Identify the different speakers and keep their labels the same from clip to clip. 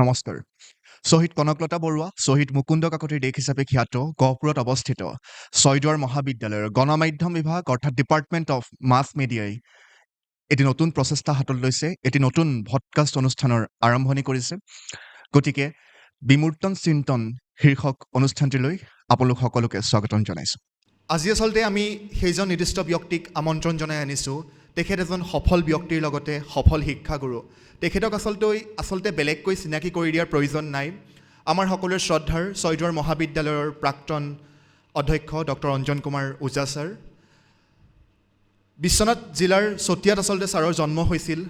Speaker 1: নমস্কাৰ। শ্বহীদ কনকলতা বৰুৱা, শ্বহীদ মুকুন্দ কাকতিৰ দেশ হিচাপে খ্যাত গহপুৰত অৱস্থিত ছয়দুৱাৰ মহাবিদ্যালয়ৰ গণমাধ্যম বিভাগ অৰ্থাৎ ডিপাৰ্টমেণ্ট অফ মাছ মিডিয়াই এটি নতুন প্ৰচেষ্টা হাতত লৈছে, এটি নতুন ভডকাষ্ট অনুষ্ঠানৰ আৰম্ভণি কৰিছে। গতিকে বিমূৰ্তন চিন্তন শীৰ্ষক অনুষ্ঠানটিলৈ আপোনালোক সকলোকে স্বাগতম জনাইছোঁ।
Speaker 2: আজি আচলতে আমি সেইজন নিৰ্দিষ্ট ব্যক্তিক আমন্ত্ৰণ জনাই আনিছোঁ। তেখেত এজন সফল ব্যক্তিৰ লগতে সফল শিক্ষাগুৰু। তেখেতক আচলতে বেলেগকৈ চিনাকি কৰি দিয়াৰ প্ৰয়োজন নাই। আমাৰ সকলোৰে শ্ৰদ্ধাৰ ছয়দুৱাৰ মহাবিদ্যালয়ৰ প্ৰাক্তন অধ্যক্ষ ডক্টৰ অঞ্জন কুমাৰ ওজা ছাৰ। বিশ্বনাথ জিলাৰ চতিয়াত আচলতে ছাৰৰ জন্ম হৈছিল।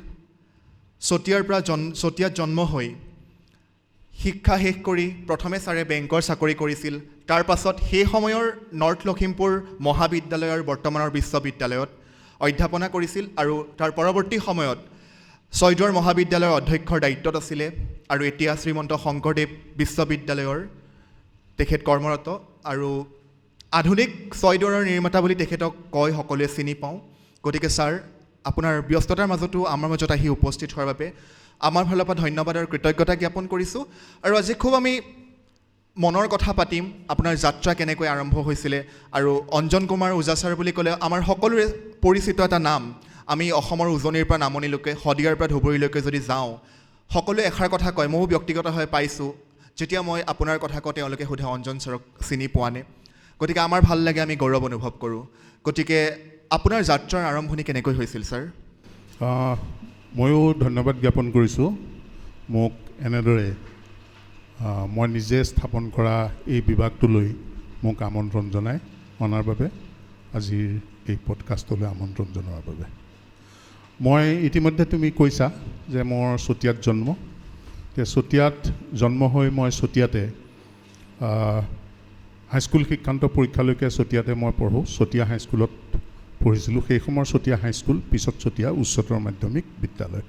Speaker 2: চতিয়াত জন্ম হৈ শিক্ষা শেষ কৰি প্ৰথমে ছাৰে বেংকৰ চাকৰি কৰিছিল। তাৰ পাছত সেই সময়ৰ নৰ্থ লখিমপুৰ মহাবিদ্যালয়ৰ বৰ্তমানৰ বিশ্ববিদ্যালয়ত অধ্যাপনা কৰিছিল আৰু তাৰ পৰৱৰ্তী সময়ত ছয়দুৱাৰ মহাবিদ্যালয়ৰ অধ্যক্ষৰ দায়িত্বত আছিলে আৰু এতিয়া শ্ৰীমন্ত শংকৰদেৱ বিশ্ববিদ্যালয়ৰ তেখেত কৰ্মৰত আৰু আধুনিক ছয়দুৱাৰৰ নিৰ্মাতা বুলি তেখেতক কয়, সকলোৱে চিনি পাওঁ। গতিকে ছাৰ, আপোনাৰ ব্যস্ততাৰ মাজতো আমাৰ মাজত আহি উপস্থিত হোৱাৰ বাবে আমাৰ ফালৰ পৰা ধন্যবাদ আৰু কৃতজ্ঞতা জ্ঞাপন কৰিছোঁ। আৰু আজি খুব আমি মনৰ কথা পাতিম, আপোনাৰ যাত্ৰা কেনেকৈ আৰম্ভ হৈছিলে। আৰু অঞ্জন কুমাৰ ওজা ছাৰ বুলি ক'লে আমাৰ সকলোৰে পৰিচিত এটা নাম। আমি অসমৰ উজনিৰ পৰা নামনিলৈকে, শদিয়াৰ পৰা ধুবুৰীলৈকে যদি যাওঁ, সকলোৱে এষাৰ কথা কয়, ময়ো ব্যক্তিগতভাৱে পাইছোঁ। যেতিয়া মই আপোনাৰ কথা কওঁ, তেওঁলোকে সোধে অঞ্জন ছাৰক চিনি পোৱা নে? গতিকে আমাৰ ভাল লাগে, আমি গৌৰৱ অনুভৱ কৰোঁ। গতিকে আপোনাৰ যাত্ৰাৰ আৰম্ভণি কেনেকৈ হৈছিল ছাৰ?
Speaker 3: ময়ো ধন্যবাদ জ্ঞাপন কৰিছোঁ মোক এনেদৰে মই নিজে স্থাপন কৰা এই বিভাগটোলৈ মোক আমন্ত্ৰণ জনাই অনাৰ বাবে, আজিৰ এই পডকাষ্টলৈ আমন্ত্ৰণ জনোৱাৰ বাবে। মই ইতিমধ্যে তুমি কৈছা যে মোৰ চতিয়াত জন্ম। চতিয়াত জন্ম হৈ মই চতিয়াতে হাইস্কুল শিক্ষান্ত পৰীক্ষালৈকে চতিয়াতে মই পঢ়োঁ। চতিয়া হাইস্কুলত পঢ়িছিলোঁ। সেই সময়ৰ চতিয়া হাইস্কুল, পিছত চতিয়া উচ্চতৰ মাধ্যমিক বিদ্যালয়।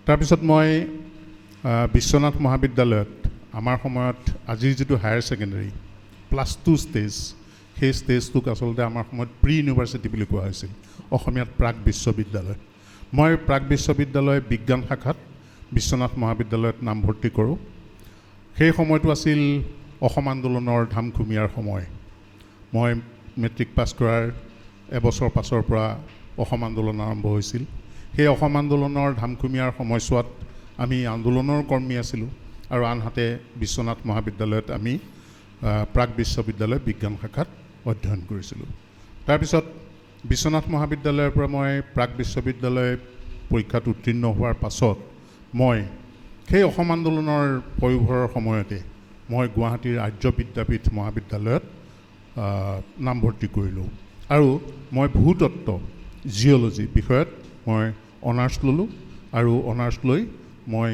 Speaker 3: তাৰপিছত মই বিশ্বনাথ মহাবিদ্যালয়ত আমাৰ সময়ত আজিৰ যিটো হায়াৰ ছেকেণ্ডেৰী +2 ষ্টেজ, সেই ষ্টেজটোক আচলতে আমাৰ সময়ত প্ৰি ইউনিভাৰ্চিটি বুলি কোৱা হৈছিল, অসমীয়াত প্ৰাক বিশ্ববিদ্যালয়। মই প্ৰাক বিশ্ববিদ্যালয় বিজ্ঞান শাখাত বিশ্বনাথ মহাবিদ্যালয়ত নামভৰ্তি কৰোঁ। সেই সময়টো আছিল অসম আন্দোলনৰ ধামখুমীয়াৰ সময়। মই মেট্ৰিক পাছ কৰাৰ এবছৰ পাছৰ পৰা অসম আন্দোলন আৰম্ভ হৈছিল। সেই অসম আন্দোলনৰ ধামখুমীয়াৰ সময়ছোৱাত আমি আন্দোলনৰ কৰ্মী আছিলোঁ আৰু আনহাতে বিশ্বনাথ মহাবিদ্যালয়ত আমি প্ৰাক বিশ্ববিদ্যালয় বিজ্ঞান শাখাত অধ্যয়ন কৰিছিলোঁ। তাৰপিছত বিশ্বনাথ মহাবিদ্যালয়ৰ পৰা মই প্ৰাক বিশ্ববিদ্যালয় পৰীক্ষাত উত্তীৰ্ণ হোৱাৰ পাছত মই সেই অসম আন্দোলনৰ পয়োভৰৰ সময়তে মই গুৱাহাটীৰ আৰ্য বিদ্যাপীঠ মহাবিদ্যালয়ত নামভৰ্তি কৰিলোঁ আৰু মই ভূতত্ত্ব জিঅ'লজি বিষয়ত মই অনাৰ্ছ ল'লোঁ আৰু অনাৰ্ছ লৈ মই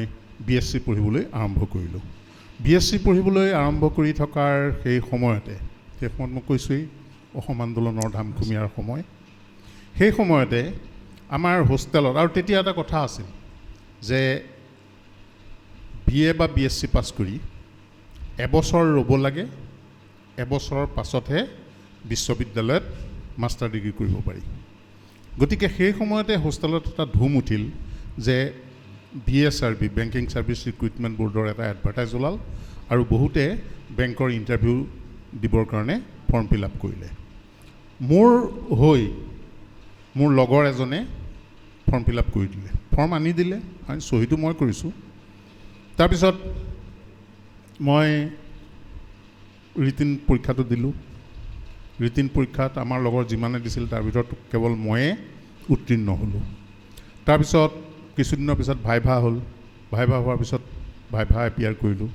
Speaker 3: BSc পঢ়িবলৈ আৰম্ভ কৰিলোঁ। BSc পঢ়িবলৈ আৰম্ভ কৰি থকাৰ সেই সময়ত মই কৈছোঁৱেই অসম আন্দোলনৰ ধামখুমীয়াৰ সময়। সেই সময়তে আমাৰ হোষ্টেলত, আৰু তেতিয়া এটা কথা আছিল যে BA বা BSc পাছ কৰি এবছৰ ৰ'ব লাগে, এবছৰৰ পাছতহে বিশ্ববিদ্যালয়ত মাষ্টাৰ ডিগ্ৰী কৰিব পাৰি। গতিকে সেই সময়তে হোষ্টেলত এটা ধুম উঠিল যে BSRB, বেংকিং ছাৰ্ভিচ ৰিক্ৰুইটমেণ্ট বৰ্ডৰ এটা এডভাৰটাইজ ওলাল আৰু বহুতে বেংকৰ ইণ্টাৰভিউ দিবৰ কাৰণে ফৰ্ম ফিল আপ কৰিলে। মোৰ লগৰ এজনে ফৰ্ম ফিল আপ কৰি দিলে, ফৰ্ম আনি দিলে, চহীটো মই কৰিছোঁ। তাৰপিছত মই ৰিটিন পৰীক্ষাটো দিলোঁ। ৰিটিন পৰীক্ষাত আমাৰ লগৰ যিমানে দিছিল তাৰ ভিতৰত কেৱল ময়ে উত্তীৰ্ণ হ'লোঁ। তাৰপিছত কিছুদিনৰ পিছত ভাইভা হ'ল। ভাইভা হোৱাৰ পিছত ভাইভা এপিয়াৰ কৰিলোঁ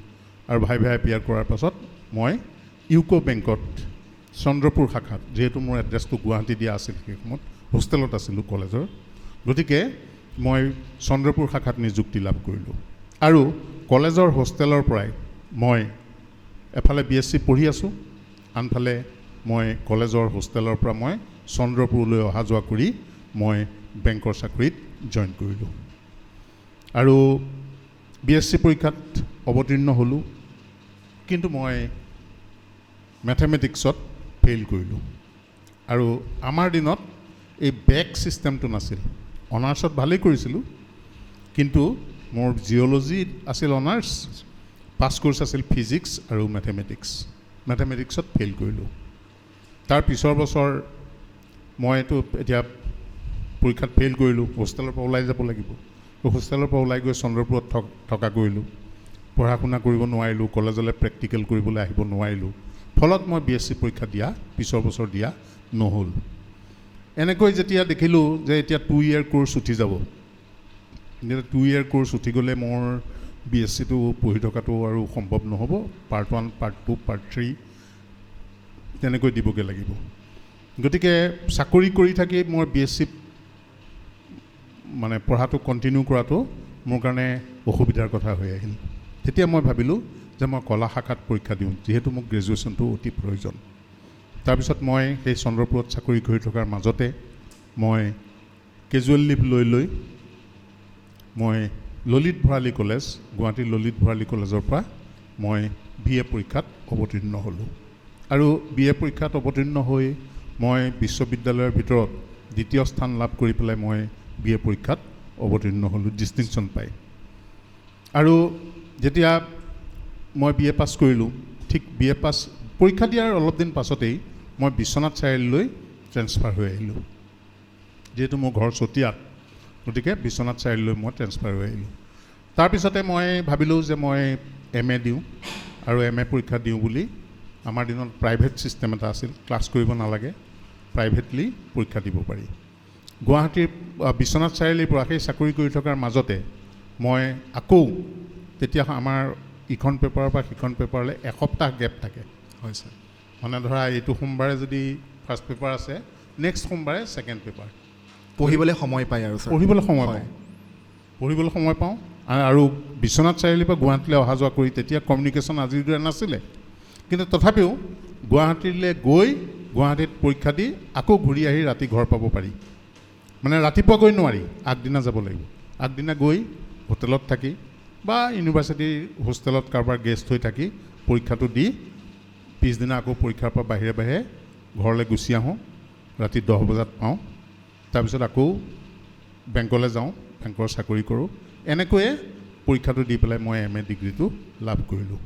Speaker 3: আৰু ভাইভা এপিয়াৰ কৰাৰ পাছত মই ইউকো বেংকত চন্দ্ৰপুৰ শাখাত, যিহেতু মোৰ এড্ৰেছটো গুৱাহাটী দিয়া আছিল, সেই সময়ত হোষ্টেলত আছিলোঁ কলেজৰ, গতিকে মই চন্দ্ৰপুৰ শাখাত নিযুক্তি লাভ কৰিলোঁ। আৰু কলেজৰ হোষ্টেলৰ পৰাই মই এফালে BSc পঢ়ি আছোঁ, আনফালে মই কলেজৰ হোষ্টেলৰ পৰা মই চন্দ্ৰপুৰলৈ অহা যোৱা কৰি মই বেংকৰ চাকৰিত জইন কৰিলোঁ আৰু BSc পৰীক্ষাত অৱতীৰ্ণ হ'লোঁ। কিন্তু মই মেথমেটিক্সত ফেইল কৰিলোঁ আৰু আমাৰ দিনত এই বেক ছিষ্টেমটো নাছিল। অনাৰ্ছত ভালেই কৰিছিলোঁ, কিন্তু মোৰ জিঅ'লজি আছিল অনাৰ্ছ, পাছ কোৰ্চ আছিল ফিজিক্স আৰু মেথমেটিক্সত ফেইল কৰিলোঁ। তাৰ পিছৰ বছৰ মইতো এতিয়া পৰীক্ষাত ফেইল কৰিলোঁ, হোষ্টেলৰ পৰা ওলাই যাব লাগিব। হোষ্টেলৰ পৰা ওলাই গৈ চন্দ্ৰপুৰত থকা কৰিলোঁ, পঢ়া শুনা কৰিব নোৱাৰিলোঁ, কলেজলৈ প্ৰেক্টিকেল কৰিবলৈ আহিব নোৱাৰিলোঁ। ফলত মই BSc পৰীক্ষা দিয়া পিছৰ বছৰ দিয়া নহ'ল। এনেকৈ যেতিয়া দেখিলোঁ যে এতিয়া 2 year কোৰ্চ উঠি যাব, এতিয়া 2 year কোৰ্চ উঠি গ'লে মোৰ BScটো পঢ়ি থকাটো আৰু সম্ভৱ নহ'ব, পাৰ্ট 1 পাৰ্ট 2 পাৰ্ট 3 তেনেকৈ দিবগৈ লাগিব। গতিকে চাকৰি কৰি থাকি মই BSc মানে পঢ়াটো কণ্টিনিউ কৰাটো মোৰ কাৰণে অসুবিধাৰ কথা হৈ আহিল। তেতিয়া মই ভাবিলোঁ যে মই কলা শাখাত পৰীক্ষা দিওঁ, যিহেতু মোক গ্ৰেজুৱেশ্যনটো অতি প্ৰয়োজন। তাৰপিছত মই সেই চন্দ্ৰপুৰত চাকৰি কৰি থকাৰ মাজতে মই কেজুৱেল লিভ লৈ মই ললিত ভৰালী কলেজ, গুৱাহাটীৰ ললিত ভৰালী কলেজৰ পৰা মই BA পৰীক্ষাত অৱতীৰ্ণ হ'লোঁ। আৰু BA পৰীক্ষাত অৱতীৰ্ণ হৈ মই বিশ্ববিদ্যালয়ৰ ভিতৰত দ্বিতীয় স্থান লাভ কৰি পেলাই মই BA পৰীক্ষাত অৱতীৰ্ণ হ'লোঁ, ডিষ্টিংশ্যন পাই। আৰু যেতিয়া মই BA পাছ কৰিলোঁ, ঠিক BA পাছ পৰীক্ষা দিয়াৰ অলপ দিন পাছতেই মই বিশ্বনাথ চাৰিআলিলৈ ট্ৰেন্সফাৰ হৈ আহিলোঁ। যিহেতু মোৰ ঘৰ চতিয়াত, গতিকে বিশ্বনাথ চাৰিআলিলৈ মই ট্ৰেন্সফাৰ হৈ আহিলোঁ। তাৰপিছতে মই ভাবিলোঁ যে মই MA দিওঁ, আৰু MA পৰীক্ষা দিওঁ বুলি। আমাৰ দিনত প্ৰাইভেট ছিষ্টেম এটা আছিল, ক্লাছ কৰিব নালাগে, প্ৰাইভেটলি পৰীক্ষা দিব পাৰি। গুৱাহাটীৰ বিশ্বনাথ চাৰিআলিৰ পৰা সেই চাকৰি কৰি থকাৰ মাজতে মই আকৌ, তেতিয়া আমাৰ ইখন পেপাৰৰ পৰা সিখন পেপাৰলৈ এসপ্তাহ গেপ থাকে।
Speaker 2: হয় ছাৰ।
Speaker 3: মানে ধৰা এইটো সোমবাৰে যদি ফাৰ্ষ্ট পেপাৰ আছে, নেক্সট সোমবাৰে ছেকেণ্ড পেপাৰ।
Speaker 2: পঢ়িবলৈ সময় পায় আৰু ছাৰ।
Speaker 3: পঢ়িবলৈ সময় পাওঁ। আৰু বিশ্বনাথ চাৰিআলিৰ পৰা গুৱাহাটীলৈ অহা যোৱা কৰি তেতিয়া কমিউনিকেশ্যন আজিৰ দৰে নাছিলে, কিন্তু তথাপিও গুৱাহাটীলৈ গৈ গুৱাহাটীত পৰীক্ষা দি আকৌ ঘূৰি আহি ৰাতি ঘৰ পাব পাৰি। মানে ৰাতিপুৱা গৈ নোৱাৰি, আগদিনা যাব লাগিব। আগদিনা গৈ হোটেলত থাকি বা ইউনিভাৰ্চিটিৰ হোষ্টেলত কাৰোবাৰ গেষ্ট হৈ থাকি পৰীক্ষাটো দি পিছদিনা আকৌ পৰীক্ষাৰ পৰা বাহিৰে বাহিৰে ঘৰলৈ গুচি আহোঁ, ৰাতি 10 বজাত পাওঁ। তাৰপিছত আকৌ বেংকলৈ যাওঁ, বেংকৰ চাকৰি কৰোঁ। এনেকৈয়ে পৰীক্ষাটো দি পেলাই মই MA ডিগ্ৰীটো লাভ কৰিলোঁ।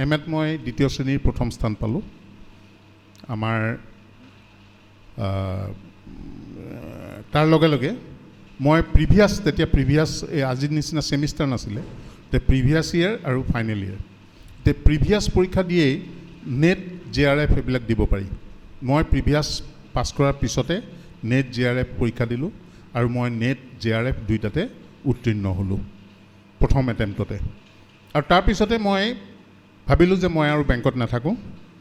Speaker 3: MAত মই দ্বিতীয় শ্ৰেণীৰ প্ৰথম স্থান পালোঁ। আমাৰ তাৰ লগে লগে মই প্ৰিভিয়াছ আজিৰ নিচিনা ছেমিষ্টাৰ নাছিলে, প্ৰিভিয়াছ ইয়েৰ আৰু ফাইনেল ইয়েৰ, প্ৰিভিয়াছ পৰীক্ষা দিয়েই নেট JRF এইবিলাক দিব পাৰি। মই প্ৰিভিয়াছ পাছ কৰাৰ পিছতে নেট JRF পৰীক্ষা দিলোঁ, আৰু মই নেট JRF দুইটাতে উত্তীৰ্ণ হ'লোঁ প্ৰথম এটেম্পটতে। আৰু তাৰপিছতে মই ভাবিলোঁ যে মই আৰু বেংকত নাথাকোঁ,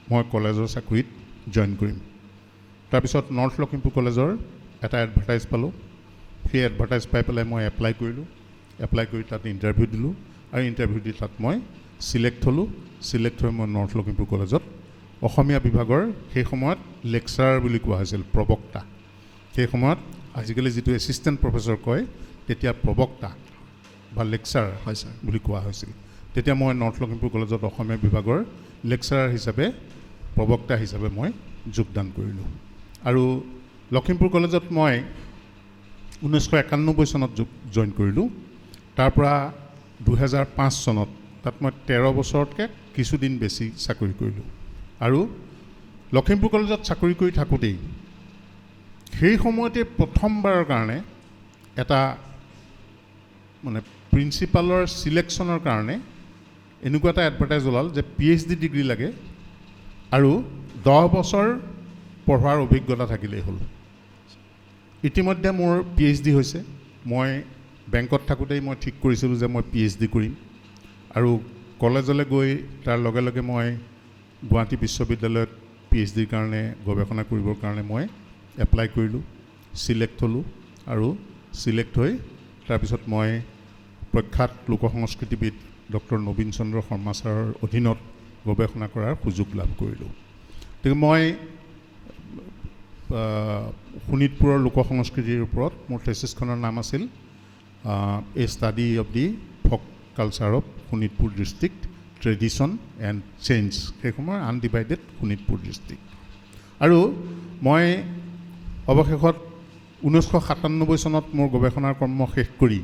Speaker 3: মই কলেজৰ চাকৰিত জইন কৰিম। তাৰপিছত নৰ্থ লখিমপুৰ কলেজৰ এটা এডভাৰটাইজ পালোঁ, সেই এডভাৰটাইজ পাই পেলাই মই এপ্লাই কৰিলোঁ। এপ্লাই কৰি তাত ইণ্টাৰভিউ দিলোঁ, আৰু ইণ্টাৰভিউ দি তাত মই ছিলেক্ট হ'লোঁ। ছিলেক্ট হৈ মই নৰ্থ লখিমপুৰ কলেজত অসমীয়া বিভাগৰ সেই সময়ত লেকচাৰাৰ বুলি কোৱা হৈছিল, প্ৰবক্তা। সেই সময়ত আজিকালি যিটো এছিষ্টেণ্ট প্ৰফেচৰ কয়, তেতিয়া প্ৰবক্তা বা লেকচাৰাৰ
Speaker 2: হয় ছাৰ
Speaker 3: বুলি কোৱা হৈছিল। তেতিয়া মই নৰ্থ লখিমপুৰ কলেজত অসমীয়া বিভাগৰ লেকচাৰাৰ হিচাপে, প্ৰবক্তা হিচাপে মই যোগদান কৰিলোঁ। আৰু লখিমপুৰ কলেজত মই 1991 চনত জইন কৰিলোঁ। তাৰপৰা 2005 চনত, তাত মই 13 বছৰতকৈ কিছুদিন বেছি চাকৰি কৰিলোঁ। আৰু লখিমপুৰ কলেজত চাকৰি কৰি থাকোঁতেই সেই সময়তে প্ৰথমবাৰৰ কাৰণে এটা মানে প্ৰিন্সিপালৰ ছিলেকশ্যনৰ কাৰণে এনেকুৱা এটা এডভাৰটাইজ ওলাল যে PhD ডিগ্ৰী লাগে আৰু 10 বছৰ পঢ়োৱাৰ অভিজ্ঞতা থাকিলেই হ'ল। ইতিমধ্যে মোৰ PhD হৈছে। মই বেংকত থাকোঁতেই মই ঠিক কৰিছিলোঁ যে মই PhD কৰিম, আৰু কলেজলৈ গৈ তাৰ লগে লগে মই গুৱাহাটী বিশ্ববিদ্যালয়ত PhDৰ কাৰণে গৱেষণা কৰিবৰ কাৰণে মই এপ্লাই কৰিলোঁ, ছিলেক্ট হ'লোঁ। আৰু ছিলেক্ট হৈ তাৰপিছত মই প্ৰখ্যাত লোকসংস্কৃতিবিদ ডক্টৰ নবীন চন্দ্ৰ শৰ্মা ছাৰৰ অধীনত গৱেষণা কৰাৰ সুযোগ লাভ কৰিলোঁ। গতিকে মই শোণিতপুৰৰ লোকসংস্কৃতিৰ ওপৰত মোৰ থেচিছখনৰ নাম আছিল a study of the folk culture of Sonitpur district, tradition and change. সেই সময়ৰ আনডিভাইডেড শোণিতপুৰ ডিষ্ট্ৰিক্ট। আৰু মই অৱশেষত 1997 চনত মোৰ গৱেষণাৰ কৰ্ম শেষ কৰি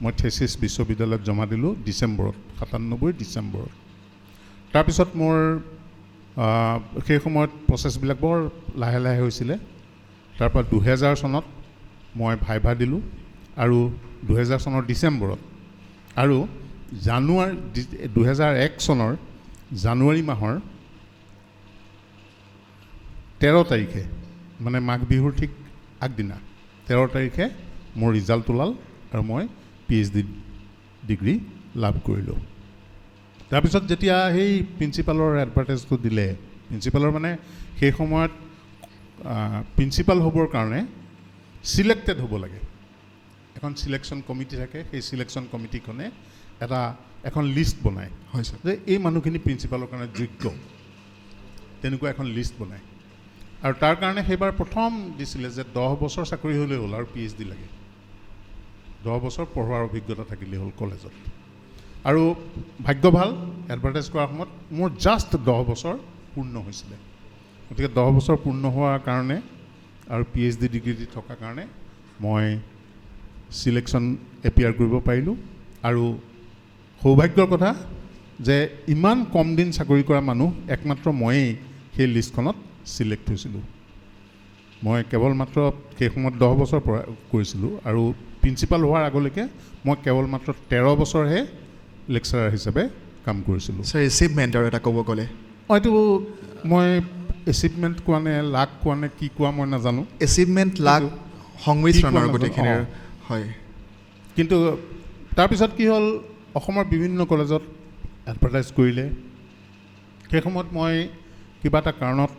Speaker 3: মই থেচিছ বিশ্ববিদ্যালয়ত জমা দিলোঁ ডিচেম্বৰত 97 ডিচেম্বৰত তাৰপিছত মোৰ সেই সময়ত প্ৰচেছবিলাক বৰ লাহে লাহে হৈছিলে তাৰপৰা 2000 চনত মই ভাইভা দিলোঁ আৰু 2000 চনৰ ডিচেম্বৰত আৰু 2001 চনৰ জানুৱাৰী মাহৰ 13 তাৰিখে মানে মাঘ বিহুৰ ঠিক আগদিনা 13 তাৰিখে মোৰ ৰিজাল্ট ওলাল আৰু মই PhD ডিগ্ৰী লাভ কৰিলোঁ তাৰপিছত যেতিয়া সেই প্ৰিন্সিপালৰ এডভাৰটাইজটো দিলে প্ৰিন্সিপালৰ মানে সেই সময়ত প্ৰিন্সিপাল হ'বৰ কাৰণে সিলেক্টেড হ'ব লাগে এখন সিলেকশ্যন কমিটি থাকে সেই সিলেকশ্যন কমিটিখনে এখন লিষ্ট বনায়
Speaker 2: হয় ছাৰ
Speaker 3: যে এই মানুহখিনি প্ৰিন্সিপালৰ কাৰণে যোগ্য তেনেকুৱা এখন লিষ্ট বনায় আৰু তাৰ কাৰণে সেইবাৰ প্ৰথম দিছিলে যে 10 বছৰ চাকৰি হ'লেই হ'ল আৰু PhD লাগে 10 বছৰ পঢ়োৱাৰ অভিজ্ঞতা থাকিলেই হ'ল কলেজত আৰু ভাগ্য ভাল এডভাৰটাইজ কৰাৰ সময়ত মোৰ জাষ্ট 10 বছৰ পূৰ্ণ হৈছিলে গতিকে 10 বছৰ পূৰ্ণ হোৱাৰ কাৰণে আৰু PhD ডিগ্ৰী থকাৰ কাৰণে মই সিলেকশ্যন এপিয়াৰ কৰিব পাৰিলোঁ আৰু সৌভাগ্যৰ কথা যে ইমান কম দিন চাকৰি কৰা মানুহ একমাত্ৰ ময়েই সেই লিষ্টখনত সিলেক্ট হৈছিলোঁ মই কেৱল মাত্ৰ সেই সময়ত 10 বছৰ কৰিছিলোঁ আৰু প্ৰিন্সিপাল হোৱাৰ আগলৈকে মই কেৱল মাত্ৰ 13 বছৰহে লেকচাৰাৰ হিচাপে কাম কৰিছিলোঁ
Speaker 2: ছাৰ এচিভমেণ্ট আৰু এটা ক'ব গ'লে
Speaker 3: হয়তো মই এচিভমেণ্ট কোৱা নে লাক কোৱা নে কি কোৱা মই নাজানো
Speaker 2: এচিভমেণ্ট লাক সংমিশ্ৰণৰ
Speaker 3: কি কোৱা
Speaker 2: গোটেইখিনিৰ
Speaker 3: নাজানো,
Speaker 2: হয়
Speaker 3: কিন্তু তাৰপিছত কি হ'ল অসমৰ বিভিন্ন কলেজত এডভাৰটাইজ কৰিলে সেই সময়ত মই কিবা এটা কাৰণত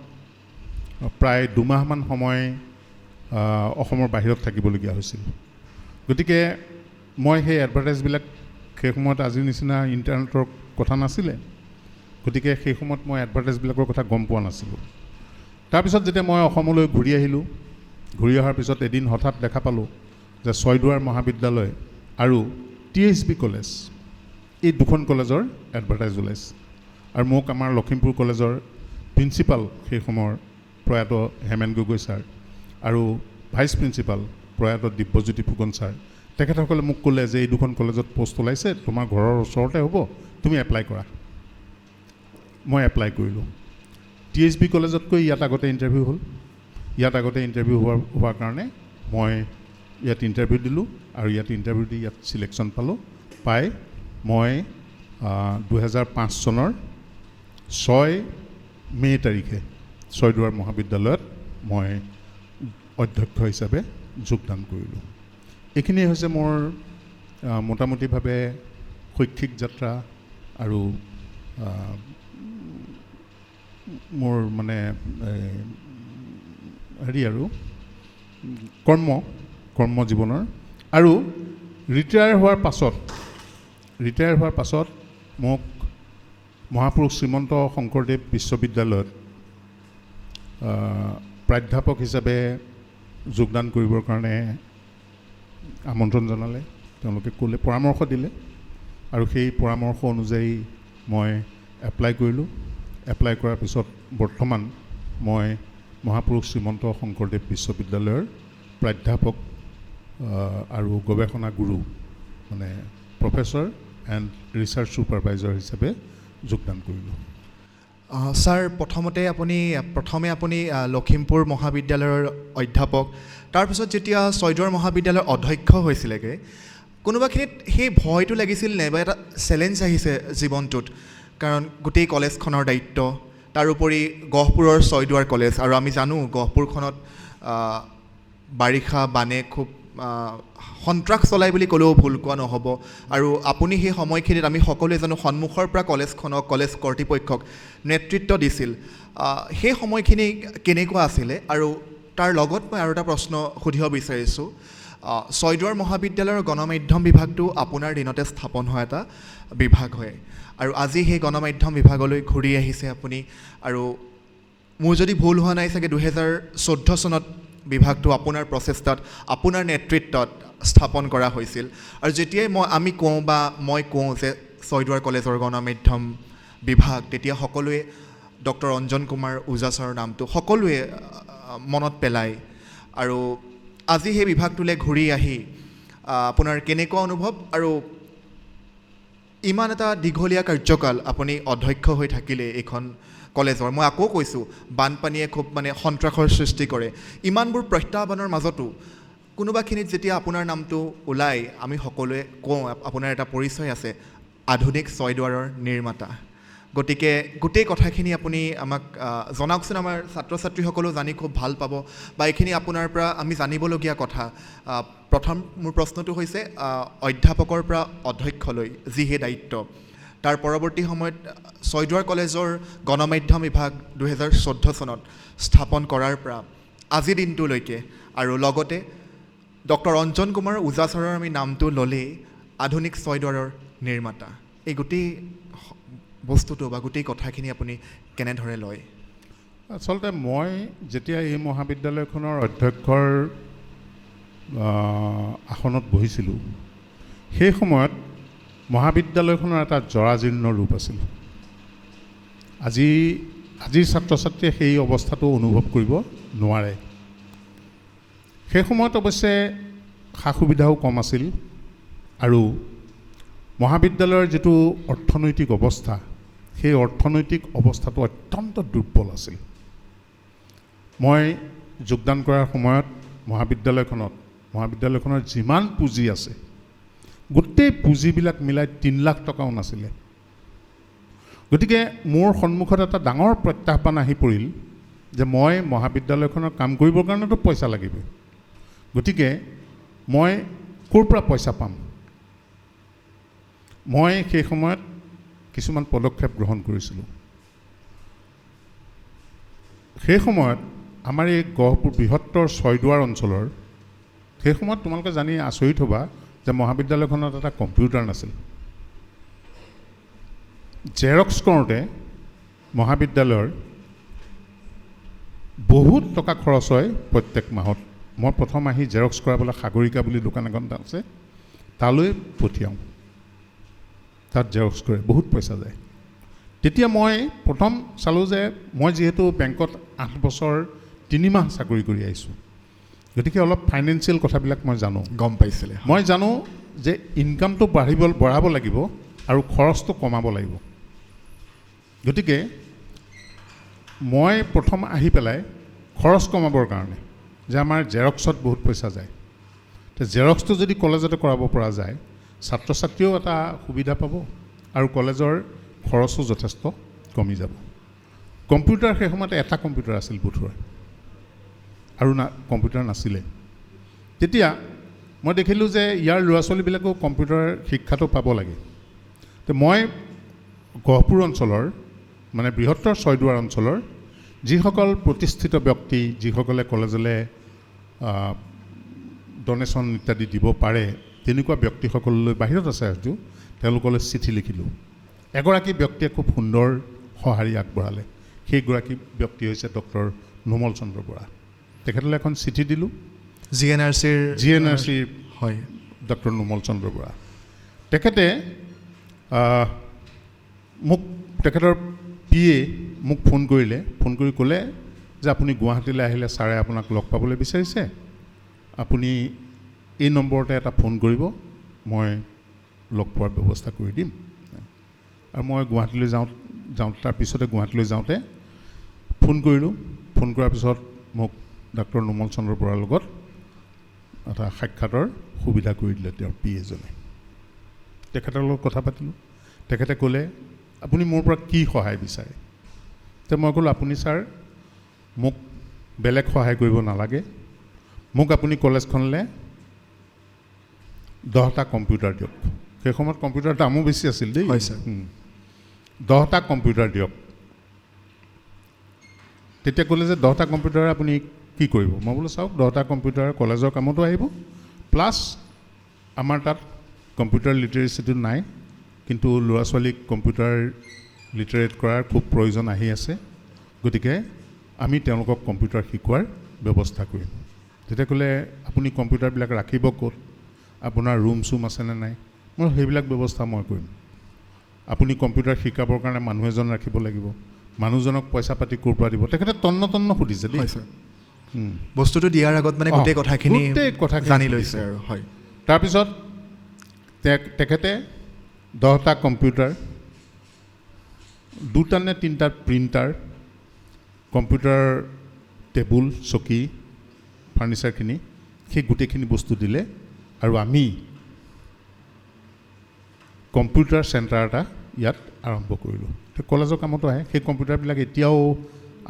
Speaker 3: প্ৰায় 2 মাহমান সময় অসমৰ বাহিৰত থাকিবলগীয়া হৈছিল গতিকে মই সেই এডভাৰটাইজবিলাক সেই সময়ত আজিৰ নিচিনা ইণ্টাৰনেটৰ কথা নাছিলে গতিকে সেই সময়ত মই এডভাৰটাইজবিলাকৰ কথা গম পোৱা নাছিলোঁ তাৰপিছত যেতিয়া মই অসমলৈ ঘূৰি আহিলোঁ ঘূৰি অহাৰ পিছত এদিন হঠাৎ দেখা পালোঁ যে ছয়দুৱাৰ মহাবিদ্যালয় আৰু THB কলেজ এই দুখন কলেজৰ এডভাৰটাইজ ওলাইছে আৰু মোক আমাৰ লখিমপুৰ কলেজৰ প্ৰিন্সিপাল সেই সময়ৰ প্ৰয়াত হেমেন গগৈ ছাৰ আৰু ভাইচ প্ৰিন্সিপাল প্ৰয়াত দিব্যজ্যোতি ফুকন ছাৰ তেখেতসকলে মোক ক'লে যে এই দুখন কলেজত পোষ্ট ওলাইছে তোমাৰ ঘৰৰ ওচৰতে হ'ব তুমি এপ্লাই কৰা মই এপ্লাই কৰিলোঁ THB কলেজতকৈ ইয়াত আগতে ইণ্টাৰভিউ হ'ল ইয়াত আগতে ইণ্টাৰভিউ হোৱাৰ কাৰণে মই ইয়াত ইণ্টাৰভিউ দিলোঁ আৰু ইয়াত ইণ্টাৰভিউ দি ইয়াত চিলেকশ্যন পালোঁ পাই মই 2005 চনৰ 6 মে' তাৰিখে ছয়দুৱাৰ মহাবিদ্যালয়ত মই অধ্যক্ষ হিচাপে যোগদান কৰিলোঁ এইখিনিয়ে হৈছে মোৰ মোটামুটিভাৱে শৈক্ষিক যাত্ৰা আৰু মোৰ মানে হেৰি আৰু কৰ্ম জীৱনৰ আৰু ৰিটায়াৰ হোৱাৰ পাছত মোক মহাপুৰুষ শ্ৰীমন্ত শংকৰদেৱ বিশ্ববিদ্যালয়ত প্ৰাধ্যাপক হিচাপে যোগদান কৰিবৰ কাৰণে আমন্ত্ৰণ জনালে তেওঁলোকে ক'লে পৰামৰ্শ দিলে আৰু সেই পৰামৰ্শ অনুযায়ী মই এপ্লাই কৰিলোঁ এপ্লাই কৰাৰ পিছত বৰ্তমান মই মহাপুৰুষ শ্ৰীমন্ত শংকৰদেৱ বিশ্ববিদ্যালয়ৰ প্ৰাধ্যাপক আৰু গৱেষণা গুৰু মানে প্ৰফেচৰ এণ্ড ৰিচাৰ্চ ছুপাৰভাইজাৰ হিচাপে যোগদান কৰিলোঁ
Speaker 2: ছাৰ প্ৰথমে আপুনি লখিমপুৰ মহাবিদ্যালয়ৰ অধ্যাপক তাৰপিছত যেতিয়া ছয়দুৱাৰ মহাবিদ্যালয়ৰ অধ্যক্ষ হৈছিলেগৈ কোনোবাখিনিত সেই ভয়টো লাগিছিল নে বা এটা চেলেঞ্জ আহিছে জীৱনটোত কাৰণ গোটেই কলেজখনৰ দায়িত্ব তাৰোপৰি গহপুৰৰ ছয়দুৱাৰ কলেজ আৰু আমি জানো গহপুৰখনত বাৰিষা বানে খুব সন্ত্ৰাস চলাই বুলি ক'লেও ভুল কোৱা নহ'ব আৰু আপুনি সেই সময়খিনিত আমি সকলোৱে জানো সন্মুখৰ পৰা কলেজখনক কলেজ কৰ্তৃপক্ষক নেতৃত্ব দিছিল সেই সময়খিনি কেনেকুৱা আছিলে আৰু তাৰ লগত মই আৰু এটা প্ৰশ্ন সুধিব বিচাৰিছোঁ ছয়দুৱাৰ মহাবিদ্যালয়ৰ গণমাধ্যম বিভাগটো আপোনাৰ দিনতে স্থাপন হোৱা এটা বিভাগ হয় আৰু আজি সেই গণমাধ্যম বিভাগলৈ ঘূৰি আহিছে আপুনি আৰু মোৰ যদি ভুল হোৱা নাই চাগে 2014 চনত বিভাগটো আপোনাৰ প্ৰচেষ্টাত আপোনাৰ নেতৃত্বত স্থাপন কৰা হৈছিল আৰু যেতিয়াই মই কওঁ যে ছয়দুৱাৰ কলেজৰ গণমাধ্যম বিভাগ তেতিয়া সকলোৱে ডক্টৰ অঞ্জন কুমাৰ ওজা ছাৰৰ নামটো সকলোৱে মনত পেলায় আৰু আজি সেই বিভাগটোলৈ ঘূৰি আহি আপোনাৰ কেনেকুৱা অনুভৱ আৰু ইমান এটা দীঘলীয়া কাৰ্যকাল আপুনি অধ্যক্ষ হৈ থাকিলে এইখন কলেজৰ মই আকৌ কৈছোঁ বানপানীয়ে খুব মানে সন্ত্ৰাসৰ সৃষ্টি কৰে ইমানবোৰ প্ৰত্যাহ্বানৰ মাজতো কোনোবাখিনিত যেতিয়া আপোনাৰ নামটো ওলাই আমি সকলোৱে কওঁ আপোনাৰ এটা পৰিচয় আছে আধুনিক ছয়দুৱাৰৰ নিৰ্মাতা গতিকে গোটেই কথাখিনি আপুনি আমাক জনাওকচোন আমাৰ ছাত্ৰ ছাত্ৰীসকলেও জানি খুব ভাল পাব বা এইখিনি আপোনাৰ পৰা আমি জানিবলগীয়া কথা প্ৰথম মোৰ প্ৰশ্নটো হৈছে অধ্যাপকৰ পৰা অধ্যক্ষলৈ যিহে দায়িত্ব তাৰ পৰৱৰ্তী সময়ত ছয়দুৱাৰ কলেজৰ গণমাধ্যম বিভাগ 2014 চনত স্থাপন কৰাৰ পৰা আজিৰ দিনটোলৈকে আৰু লগতে ডক্টৰ অঞ্জন কুমাৰ ওজা ছাৰৰ আমি নামটো ল'লেই আধুনিক ছয়দুৱাৰৰ নিৰ্মাতা এই গোটেই বস্তুটো বা গোটেই কথাখিনি আপুনি কেনেদৰে লয়
Speaker 3: আচলতে মই যেতিয়া এই মহাবিদ্যালয়খনৰ অধ্যক্ষৰ আসনত বহিছিলোঁ সেই সময়ত মহাবিদ্যালয়খনৰ এটা জৰাজীৰ্ণ ৰূপ আছিল আজিৰ ছাত্ৰ ছাত্ৰীয়ে সেই অৱস্থাটো অনুভৱ কৰিব নোৱাৰে সেই সময়ত অৱশ্যে সা সুবিধাও কম আছিল আৰু মহাবিদ্যালয়ৰ যিটো অৰ্থনৈতিক অৱস্থা সেই অৰ্থনৈতিক অৱস্থাটো অত্যন্ত দুৰ্বল আছিল মই যোগদান কৰাৰ সময়ত মহাবিদ্যালয়খনৰ যিমান পুঁজি আছে গোটেই পুঁজিবিলাক মিলাই 3 লাখ টকাও নাছিলে গতিকে মোৰ সন্মুখত এটা ডাঙৰ প্ৰত্যাহ্বান আহি পৰিল যে মই মহাবিদ্যালয়খনৰ কাম কৰিবৰ কাৰণেতো পইচা লাগিব গতিকে মই ক'ৰ পৰা পইচা পাম মই সেই সময়ত কিছুমান পদক্ষেপ গ্ৰহণ কৰিছিলোঁ সেই সময়ত আমাৰ এই গহপুৰ বৃহত্তৰ ছয়দুৱাৰ অঞ্চলৰ সেই সময়ত তোমালোকে জানি আচৰিত হ'বা যে মহাবিদ্যালয়খনত এটা কম্পিউটাৰ নাছিল জেৰক্স কৰোঁতে মহাবিদ্যালয়ৰ বহুত টকা খৰচ হয় প্ৰত্যেক মাহত মই প্ৰথম আহি জেৰক্স কৰাবলৈ সাগৰিকা বুলি দোকান এখন আছে তালৈ পঠিয়াওঁ তাত জেৰক্স কৰে বহুত পইচা যায় তেতিয়া মই প্ৰথম চালোঁ যে মই যিহেতু বেংকত 8 বছৰ 3 মাহ চাকৰি কৰি আহিছোঁ গতিকে অলপ ফাইনেন্সিয়েল কথাবিলাক মই জানো
Speaker 2: গম পাইছিলে
Speaker 3: মই জানো যে ইনকামটো বঢ়াব লাগিব আৰু খৰচটো কমাব লাগিব গতিকে মই প্ৰথম আহি পেলাই খৰচ কমাবৰ কাৰণে যে আমাৰ জেৰক্সত বহুত পইচা যায় তো জেৰক্সটো যদি কলেজতে কৰাব পৰা যায় ছাত্ৰ ছাত্ৰীয়েও এটা সুবিধা পাব আৰু কলেজৰ খৰচো যথেষ্ট কমি যাব কম্পিউটাৰ সেই সময়ত এটা কম্পিউটাৰ আছিল বোধহয় আৰু কম্পিউটাৰ নাছিলে তেতিয়া মই দেখিলোঁ যে ইয়াৰ ল'ৰা ছোৱালীবিলাকেও কম্পিউটাৰ শিক্ষাটো পাব লাগে তো মই গহপুৰ অঞ্চলৰ মানে বৃহত্তৰ ছয়দুৱাৰ অঞ্চলৰ যিসকল প্ৰতিষ্ঠিত ব্যক্তি যিসকলে কলেজলৈ ডনেশ্যন ইত্যাদি দিব পাৰে তেনেকুৱা ব্যক্তিসকললৈ বাহিৰত আছে আজি তেওঁলোকলৈ চিঠি লিখিলোঁ এগৰাকী ব্যক্তিয়ে খুব সুন্দৰ সঁহাৰি আগবঢ়ালে সেইগৰাকী ব্যক্তি হৈছে ডক্টৰ নোমল চন্দ্ৰ বৰা তেখেতলৈ এখন চিঠি দিলোঁ GNRCৰ
Speaker 2: হয়
Speaker 3: ডক্টৰ নোমল চন্দ্ৰ বৰা তেখেতে মোক তেখেতৰ PA মোক ফোন কৰিলে ফোন কৰি ক'লে যে আপুনি গুৱাহাটীলৈ আহিলে ছাৰে আপোনাক লগ পাবলৈ বিচাৰিছে আপুনি এই নম্বৰতে এটা ফোন কৰিব মই লগ পোৱাৰ ব্যৱস্থা কৰি দিম আৰু মই গুৱাহাটীলৈ যাওঁতে তাৰপিছতে গুৱাহাটীলৈ যাওঁতে ফোন কৰিলোঁ ফোন কৰাৰ পিছত মোক ডক্টৰ নোমল চন্দ্ৰ বৰাৰ লগত এটা সাক্ষাতৰ সুবিধা কৰি দিলে তেওঁৰ PA জনে তেখেতৰ লগত কথা পাতিলোঁ তেখেতে ক'লে আপুনি মোৰ পৰা কি সহায় বিচাৰে তো মই ক'লোঁ আপুনি ছাৰ মোক বেলেগ সহায় কৰিব নালাগে মোক আপুনি কলেজখনলৈ 10টা কম্পিউটাৰ দিয়ক সেই সময়ত কম্পিউটাৰ দামো বেছি আছিল দেই
Speaker 2: হয় ছাৰ
Speaker 3: 10টা কম্পিউটাৰ দিয়ক তেতিয়া ক'লে যে 10টা কম্পিউটাৰ আপুনি কি কৰিব মই বোলো চাওক 10টা কম্পিউটাৰ কলেজৰ কামতো আহিব প্লাছ আমাৰ তাত কম্পিউটাৰ লিটাৰেচিটো নাই কিন্তু ল'ৰা ছোৱালীক কম্পিউটাৰ লিটাৰেট কৰাৰ খুব প্ৰয়োজন আহি আছে গতিকে আমি তেওঁলোকক কম্পিউটাৰ শিকোৱাৰ ব্যৱস্থা কৰিম তেতিয়া ক'লে আপুনি কম্পিউটাৰবিলাক ৰাখিব ক'ত আপোনাৰ ৰুম চুম আছেনে নাই মই সেইবিলাক ব্যৱস্থা মই কৰিম আপুনি কম্পিউটাৰ শিকাবৰ কাৰণে মানুহ এজন ৰাখিব লাগিব মানুহজনক পইচা পাতি ক'ৰ পৰা দিব তেখেতে তন্ন সুধিছে দেই
Speaker 2: হয় ছাৰ বস্তুটো দিয়াৰ আগত মানে গোটেই কথাখিনি জানি লৈছে আৰু হয়
Speaker 3: তাৰপিছত তেখেতে 10টা কম্পিউটাৰ, 2টা নে 3টা প্ৰিণ্টাৰ, কম্পিউটাৰ টেবুল, চকী, ফাৰ্নিচাৰখিনি, সেই গোটেইখিনি বস্তু দিলে। আৰু আমি কম্পিউটাৰ চেণ্টাৰ এটা ইয়াত আৰম্ভ কৰিলোঁ। কলেজৰ কামতো আহে। সেই কম্পিউটাৰবিলাক এতিয়াও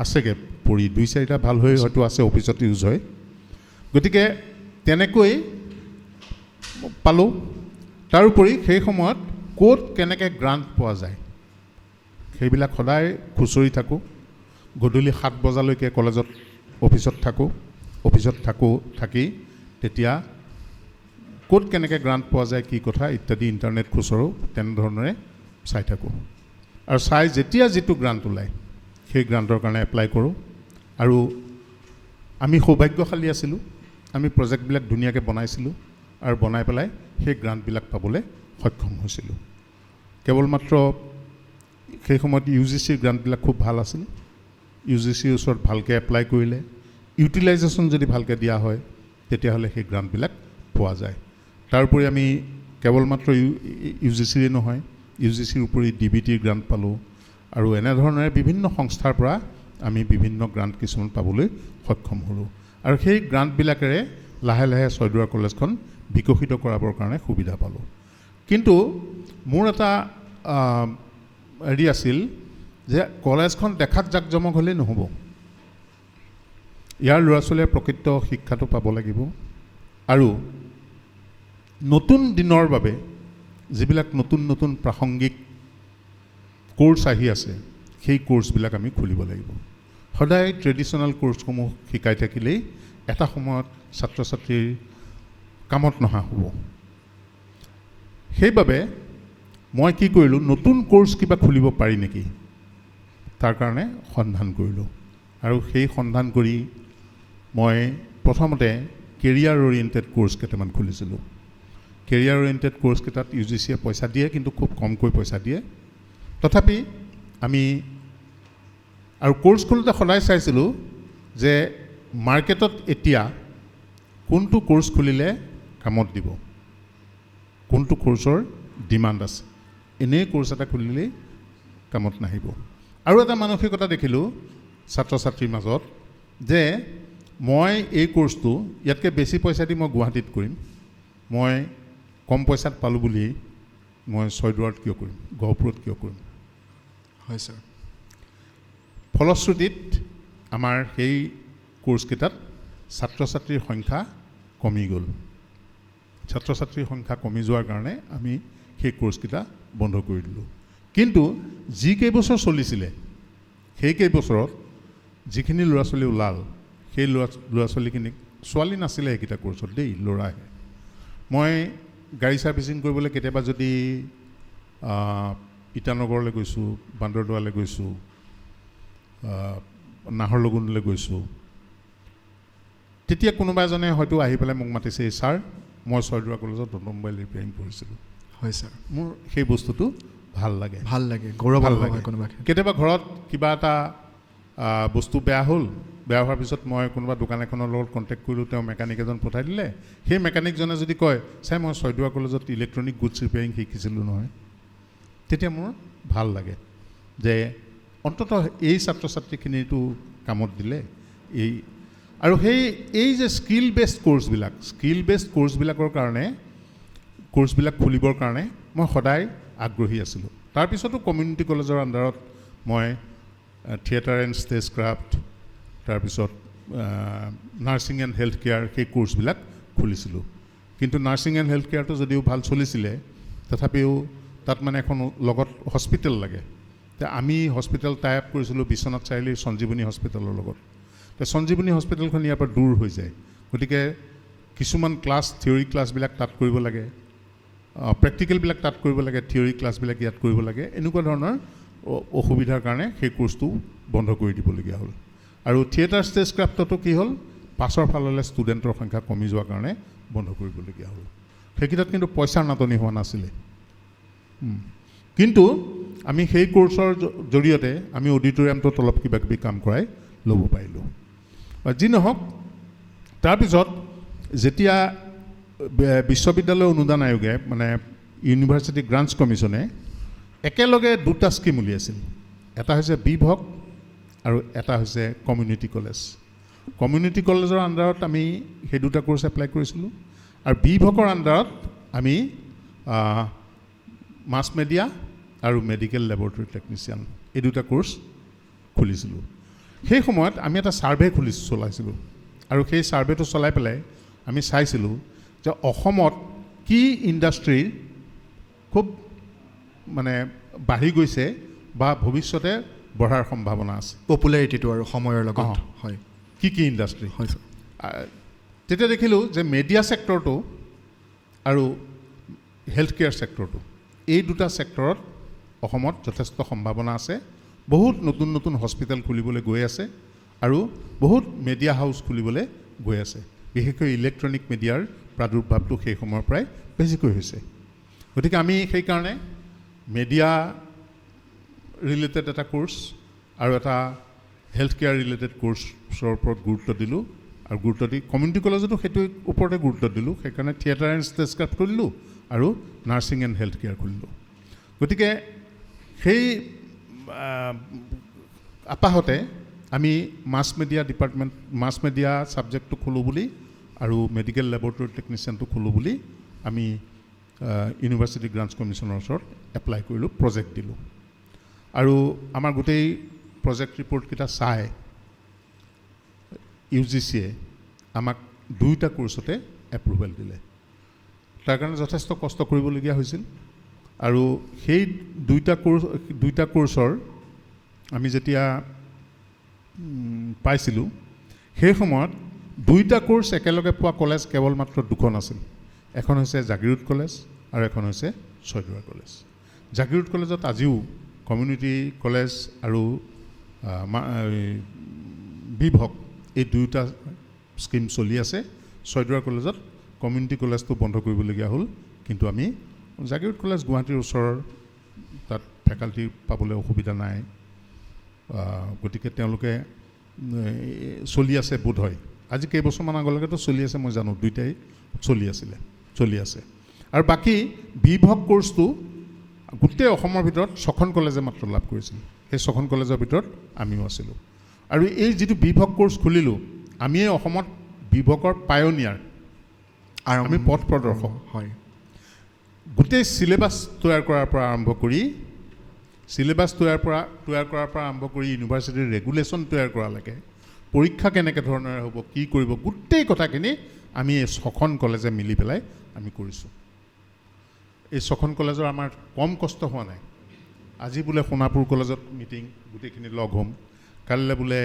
Speaker 3: আছেগৈ পৰি, 2-4টা ভাল হৈ হয়তো আছে, অফিচত ইউজ হয়। গতিকে তেনেকৈ পালোঁ। তাৰোপৰি সেই সময়ত ক'ত কেনেকৈ গ্ৰাণ্ট পোৱা যায় সেইবিলাক সদায় খুচৰি থাকোঁ। গধূলি 7 বজালৈকে কলেজত অফিচত থাকি তেতিয়া ক'ত কেনেকৈ গ্ৰাণ্ট পোৱা যায়, কি কথা ইত্যাদি ইণ্টাৰনেট খুচৰোঁ, তেনেধৰণেৰে চাই থাকোঁ। আৰু চাই যেতিয়া যিটো গ্ৰাণ্ট ওলায় সেই গ্ৰাণ্টৰ কাৰণে এপ্লাই কৰোঁ। আৰু আমি সৌভাগ্যশালী আছিলোঁ, আমি প্ৰজেক্টবিলাক ধুনীয়াকৈ বনাইছিলোঁ আৰু বনাই পেলাই সেই গ্ৰাণ্টবিলাক পাবলৈ সক্ষম হৈছিলোঁ। কেৱল মাত্ৰ সেই সময়ত UGCৰ গ্ৰাণ্টবিলাক খুব ভাল আছিল। UGCৰ ওচৰত ভালকৈ এপ্লাই কৰিলে, ইউটিলাইজেশ্যন যদি ভালকৈ দিয়া হয় তেতিয়াহ'লে সেই গ্ৰাণ্টবিলাক পোৱা যায়। তাৰোপৰি আমি কেৱল মাত্ৰ UGCৰে নহয়, UGCৰ উপৰি DBTৰ গ্ৰাণ্ট পালোঁ। আৰু এনেধৰণেৰে বিভিন্ন সংস্থাৰ পৰা আমি বিভিন্ন গ্ৰাণ্ট কিছুমান পাবলৈ সক্ষম হ'লোঁ। আৰু সেই গ্ৰাণ্টবিলাকেৰে লাহে লাহে ছয়দুৱাৰ কলেজখন বিকশিত কৰাবৰ কাৰণে সুবিধা পালোঁ। কিন্তু মোৰ এটা হেৰি আছিল যে কলেজখন দেখাত জাকজমক হ'লেই নহ'ব, ইয়াৰ ল'ৰা ছোৱালীয়ে প্ৰকৃত শিক্ষাটো পাব লাগিব। আৰু নতুন দিনৰ বাবে যিবিলাক নতুন নতুন প্ৰাসংগিক কোৰ্চ আহি আছে সেই কোৰ্চবিলাক আমি খুলিব লাগিব। সদায় ট্ৰেডিশ্যনেল কোৰ্চসমূহ শিকাই থাকিলেই এটা সময়ত ছাত্ৰ ছাত্ৰীৰ কামত নহা হ'ব। সেইবাবে মই কি কৰিলোঁ, নতুন কোৰ্চ কিবা খুলিব পাৰি নেকি তাৰ কাৰণে সন্ধান কৰিলোঁ। আৰু সেই সন্ধান কৰি মই প্ৰথমতে কেৰিয়াৰ অৰিয়েণ্টেড কোৰ্চ কেইটামান খুলিছিলোঁ। কেৰিয়াৰ অৰিয়েণ্টেড কোৰ্চকেইটাত UGCয়ে পইচা দিয়ে, কিন্তু খুব কমকৈ পইচা দিয়ে। তথাপি আমি আৰু কোৰ্চ খোলোতে সদায় চাইছিলোঁ যে মাৰ্কেটত এতিয়া কোনটো কোৰ্চ খুলিলে কামত দিব, কোনটো কোৰ্চৰ ডিমাণ্ড আছে। এনেই কোৰ্চ এটা খুলিলেই কামত নাহিব। আৰু এটা মানসিকতা দেখিলোঁ ছাত্ৰ ছাত্ৰীৰ মাজত যে মই এই কোৰ্চটো ইয়াতকৈ বেছি পইচা দি মই গুৱাহাটীত কৰিম, মই কম পইচাত পালোঁ বুলি মই ছয়দুৱাৰত কিয় কৰিম, গহপুৰত কিয় কৰিম।
Speaker 2: হয় ছাৰ।
Speaker 3: ফলশ্ৰুতিত আমাৰ সেই কোৰ্চকেইটাত ছাত্ৰ ছাত্ৰীৰ সংখ্যা কমি গ'ল। ছাত্ৰ ছাত্ৰীৰ সংখ্যা কমি যোৱাৰ কাৰণে আমি সেই কোৰ্চকেইটা বন্ধ কৰি দিলোঁ। কিন্তু যি কেইবছৰ চলিছিলে সেই কেইবছৰত যিখিনি ল'ৰা ছোৱালী ওলাল সেই ল'ৰা ছোৱালীখিনিক, ছোৱালী নাছিলে সেইকেইটা কোৰ্চত দেই, ল'ৰাহে। মই গাড়ী ছাৰ্ভিচিং কৰিবলৈ কেতিয়াবা যদি ইটানগৰলৈ গৈছোঁ, বান্দৰদোৱালৈ গৈছোঁ, নাহৰলগুণলৈ গৈছোঁ, তেতিয়া কোনোবা এজনে হয়তো আহি পেলাই মোক মাতিছে, ছাৰ মই ছয়দুৱাৰ কলেজত অট'মোবাইল ৰিপেয়াৰিং কৰিছিলোঁ।
Speaker 2: হয় ছাৰ।
Speaker 3: মোৰ সেই বস্তুটো ভাল লাগে,
Speaker 2: গৌৰৱ
Speaker 3: ভাল
Speaker 2: লাগে।
Speaker 3: লাগে। কেতিয়াবা ঘৰত কিবা এটা বস্তু বেয়া হ'ল, বেয়া হোৱাৰ পিছত মই কোনোবা দোকান এখনৰ লগত কণ্টেক্ট কৰিলোঁ, তেওঁ মেকানিক এজন পঠাই দিলে। সেই মেকানিকজনে যদি কয়, ছাৰ মই ছয়দুৱাৰ কলেজত ইলেক্ট্ৰনিক গুডছ ৰিপেয়াৰিং শিকিছিলোঁ নহয়, তেতিয়া মোৰ ভাল লাগে যে অন্ততঃ এই ছাত্ৰ ছাত্ৰীখিনিতো কামত দিলে। আৰু এই যে স্কিল বেছড কোৰ্চবিলাকৰ কাৰণে, কোৰ্চবিলাক খুলিবৰ কাৰণে মই সদায় আগ্ৰহী আছিলোঁ। তাৰপিছতো কমিউনিটি কলেজৰ আণ্ডাৰত মই থিয়েটাৰ এণ্ড ষ্টেজ ক্ৰাফ্ট, তাৰপিছত নাৰ্ছিং এণ্ড হেল্থ কেয়াৰ, সেই কোৰ্চবিলাক খুলিছিলোঁ। কিন্তু নাৰ্ছিং এণ্ড হেল্থ কেয়াৰটো যদিও ভাল চলিছিলে, তথাপিও তাত মানে এখন লগত হস্পিটেল লাগে। আমি হস্পিটেল টাই আপ কৰিছিলোঁ বিশ্বনাথ চাৰিআলিৰ সঞ্জীৱনী হস্পিটেলৰ লগত। সঞ্জীৱনী হস্পিটেলখন ইয়াৰ পৰা দূৰ হৈ যায়, গতিকে কিছুমান থিয়ৰী ক্লাছবিলাক তাত কৰিব লাগে, প্ৰেক্টিকেলবিলাক তাত কৰিব লাগে, থিয়ৰী ক্লাছবিলাক ইয়াত কৰিব লাগে। এনেকুৱা ধৰণৰ অসুবিধাৰ কাৰণে সেই কোৰ্চটো বন্ধ কৰি দিবলগীয়া হ'ল। আৰু থিয়েটাৰ ষ্টেজ ক্ৰাফ্টতো কি হ'ল, পাছৰ ফাললৈ ষ্টুডেণ্টৰ সংখ্যা কমি যোৱাৰ কাৰণে বন্ধ কৰিবলগীয়া হ'ল। সেইকেইটাত কিন্তু পইচাৰ নাটনি হোৱা নাছিলে। কিন্তু আমি সেই কোৰ্চৰ জৰিয়তে আমি অডিটৰিয়ামটোত অলপ কিবা কিবি কাম কৰাই ল'ব পাৰিলোঁ। যি নহওক, তাৰপিছত যেতিয়া বিশ্ববিদ্যালয় অনুদান আয়োগে মানে ইউনিভাৰ্চিটি গ্ৰাণ্টছ কমিশ্যনে একেলগে দুটা স্কিম উলিয়াইছিল। এটা হৈছে বিভক আৰু এটা হৈছে কমিউনিটি কলেজ। কমিউনিটি কলেজৰ আণ্ডাৰত আমি সেই দুটা কোৰ্চ এপ্লাই কৰিছিলোঁ আৰু বিভকৰ আণ্ডাৰত আমি মাছ মেডিয়া আৰু মেডিকেল লেবৰেটৰী টেকনিচিয়ান এই দুটা কোৰ্চ খুলিছিলোঁ। সেই সময়ত আমি এটা ছাৰ্ভে চলাইছিলোঁ আৰু সেই ছাৰ্ভেটো চলাই পেলাই আমি চাইছিলোঁ যে অসমত কি ইণ্ডাষ্ট্ৰী খুব মানে বাঢ়ি গৈছে বা ভৱিষ্যতে বঢ়াৰ সম্ভাৱনা আছে,
Speaker 2: পপুলাৰিটিটো আৰু সময়ৰ লগত হয়
Speaker 3: কি ইণ্ডাষ্ট্ৰী
Speaker 2: হয় ছাৰ।
Speaker 3: তেতিয়া দেখিলোঁ যে মেডিয়া ছেক্টৰটো আৰু হেল্থ কেয়াৰ ছেক্টৰটো এই দুটা ছেক্টৰত অসমত যথেষ্ট সম্ভাৱনা আছে। বহুত নতুন নতুন হস্পিটেল খুলিবলৈ গৈ আছে আৰু বহুত মেডিয়া হাউচ খুলিবলৈ গৈ আছে। বিশেষকৈ ইলেক্ট্ৰনিক মিডিয়াৰ প্ৰাদুৰ্ভাৱটো সেই সময়ৰ পৰাই বেছিকৈ হৈছে। গতিকে আমি সেইকাৰণে মেডিয়া ৰিলেটেড এটা কোৰ্চ আৰু এটা হেল্থ কেয়াৰ ৰিলেটেড কোৰ্চৰ ওপৰত গুৰুত্ব দিলোঁ আৰু গুৰুত্ব দি কমিউনিটি কলেজতো সেইটোৰ ওপৰতে গুৰুত্ব দিলোঁ। সেইকাৰণে থিয়েটাৰ এণ্ড ষ্টেজক্ৰাফ্ট খুলিলোঁ আৰু নাৰ্ছিং এণ্ড হেল্থ কেয়াৰ খুলিলোঁ। গতিকে সেই আপাহতে আমি মাছ মেডিয়া ছাবজেক্টটো খোলোঁ বুলি আৰু মেডিকেল লেবৰেটৰী টেকনিচিয়ানটো খোলোঁ বুলি আমি ইউনিভাৰ্চিটি গ্ৰাণ্টছ কমিশ্যনৰ ওচৰত এপ্লাই কৰিলোঁ, প্ৰজেক্ট দিলোঁ আৰু আমাৰ গোটেই প্ৰজেক্ট ৰিপৰ্টকেইটা চাই UGCয়ে আমাক দুয়োটা কোৰ্চতে এপ্ৰুভেল দিলে। তাৰ কাৰণে যথেষ্ট কষ্ট কৰিবলগীয়া হৈছিল আৰু সেই দুইটা কোৰ্চৰ আমি যেতিয়া পাইছিলোঁ সেই সময়ত দুইটা কোৰ্চ একেলগে পোৱা কলেজ কেৱল মাত্ৰ দুখন আছিল। এখন হৈছে জাগিৰোড কলেজ আৰু এখন হৈছে ছয়দুৱাৰ কলেজ। জাগিৰোড কলেজত আজিও কমিউনিটি কলেজ আৰু বিভক এই দুয়োটা স্কিম চলি আছে। ছয়দুৱাৰ কলেজত কমিউনিটি কলেজটো বন্ধ কৰিবলগীয়া হ'ল, কিন্তু আমি জাগিৰোড কলেজ গুৱাহাটীৰ ওচৰৰ, তাত ফেকাল্টি পাবলৈ অসুবিধা নাই, গতিকে তেওঁলোকে চলি আছে বোধ হয়। আজি কেইবছৰমান আগলৈকেতো চলি আছে, মই জানো দুইটাই চলি আছে। আৰু বাকী বিভক কোৰ্চটো গোটেই অসমৰ ভিতৰত 6খন কলেজে মাত্ৰ লাভ কৰিছিল। সেই 6খন কলেজৰ ভিতৰত আমিও আছিলোঁ। আৰু এই যিটো বিভক কোৰ্চ খুলিলোঁ, আমিয়ে অসমত বিভকৰ পায়নিয়াৰ, আমি পথ প্ৰদৰ্শক।
Speaker 2: হয়,
Speaker 3: গোটেই চিলেবাছ তৈয়াৰ কৰাৰ পৰা আৰম্ভ কৰি ইউনিভাৰ্চিটিৰ ৰেগুলেশ্যন তৈয়াৰ কৰালৈকে, পৰীক্ষা কেনেকৈ ধৰণেৰে হ'ব, কি কৰিব, গোটেই কথাখিনি আমি এই 6খন কলেজে মিলি পেলাই আমি কৰিছোঁ। এই 6খন কলেজৰ আমাৰ কম কষ্ট হোৱা নাই। আজি বোলে সোণাপুৰ কলেজত মিটিং, গোটেইখিনি লগ হ'ম, কালিলৈ বোলে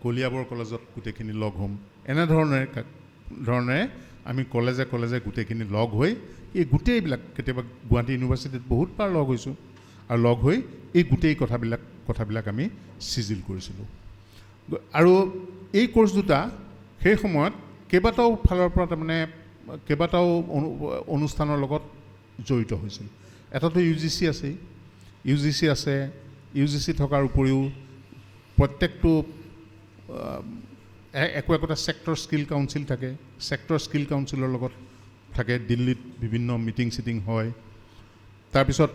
Speaker 3: কলিয়াবৰ কলেজত গোটেইখিনি লগ হ'ম, এনেধৰণেৰে আমি কলেজে গোটেইখিনি লগ হৈ এই গোটেইবিলাক, কেতিয়াবা গুৱাহাটী ইউনিভাৰ্চিটিত বহুতবাৰ লগ হৈছোঁ আৰু লগ হৈ এই গোটেই কথাবিলাক আমি চিজিল কৰিছিলোঁ। আৰু এই কোৰ্চ দুটা সেই সময়ত কেইবাটাও ফালৰ পৰা তাৰমানে কেইবাটাও অনুষ্ঠানৰ লগত জড়িত হৈছিল। এটাতো UGC আছেই, UGC থকাৰ উপৰিও প্ৰত্যেকটো একোটা ছেক্টৰ স্কিল কাউন্সিল থাকে, ছেক্টৰ স্কিল কাউন্সিলৰ লগত থাকে, দিল্লীত বিভিন্ন মিটিং চিটিং হয়। তাৰপিছত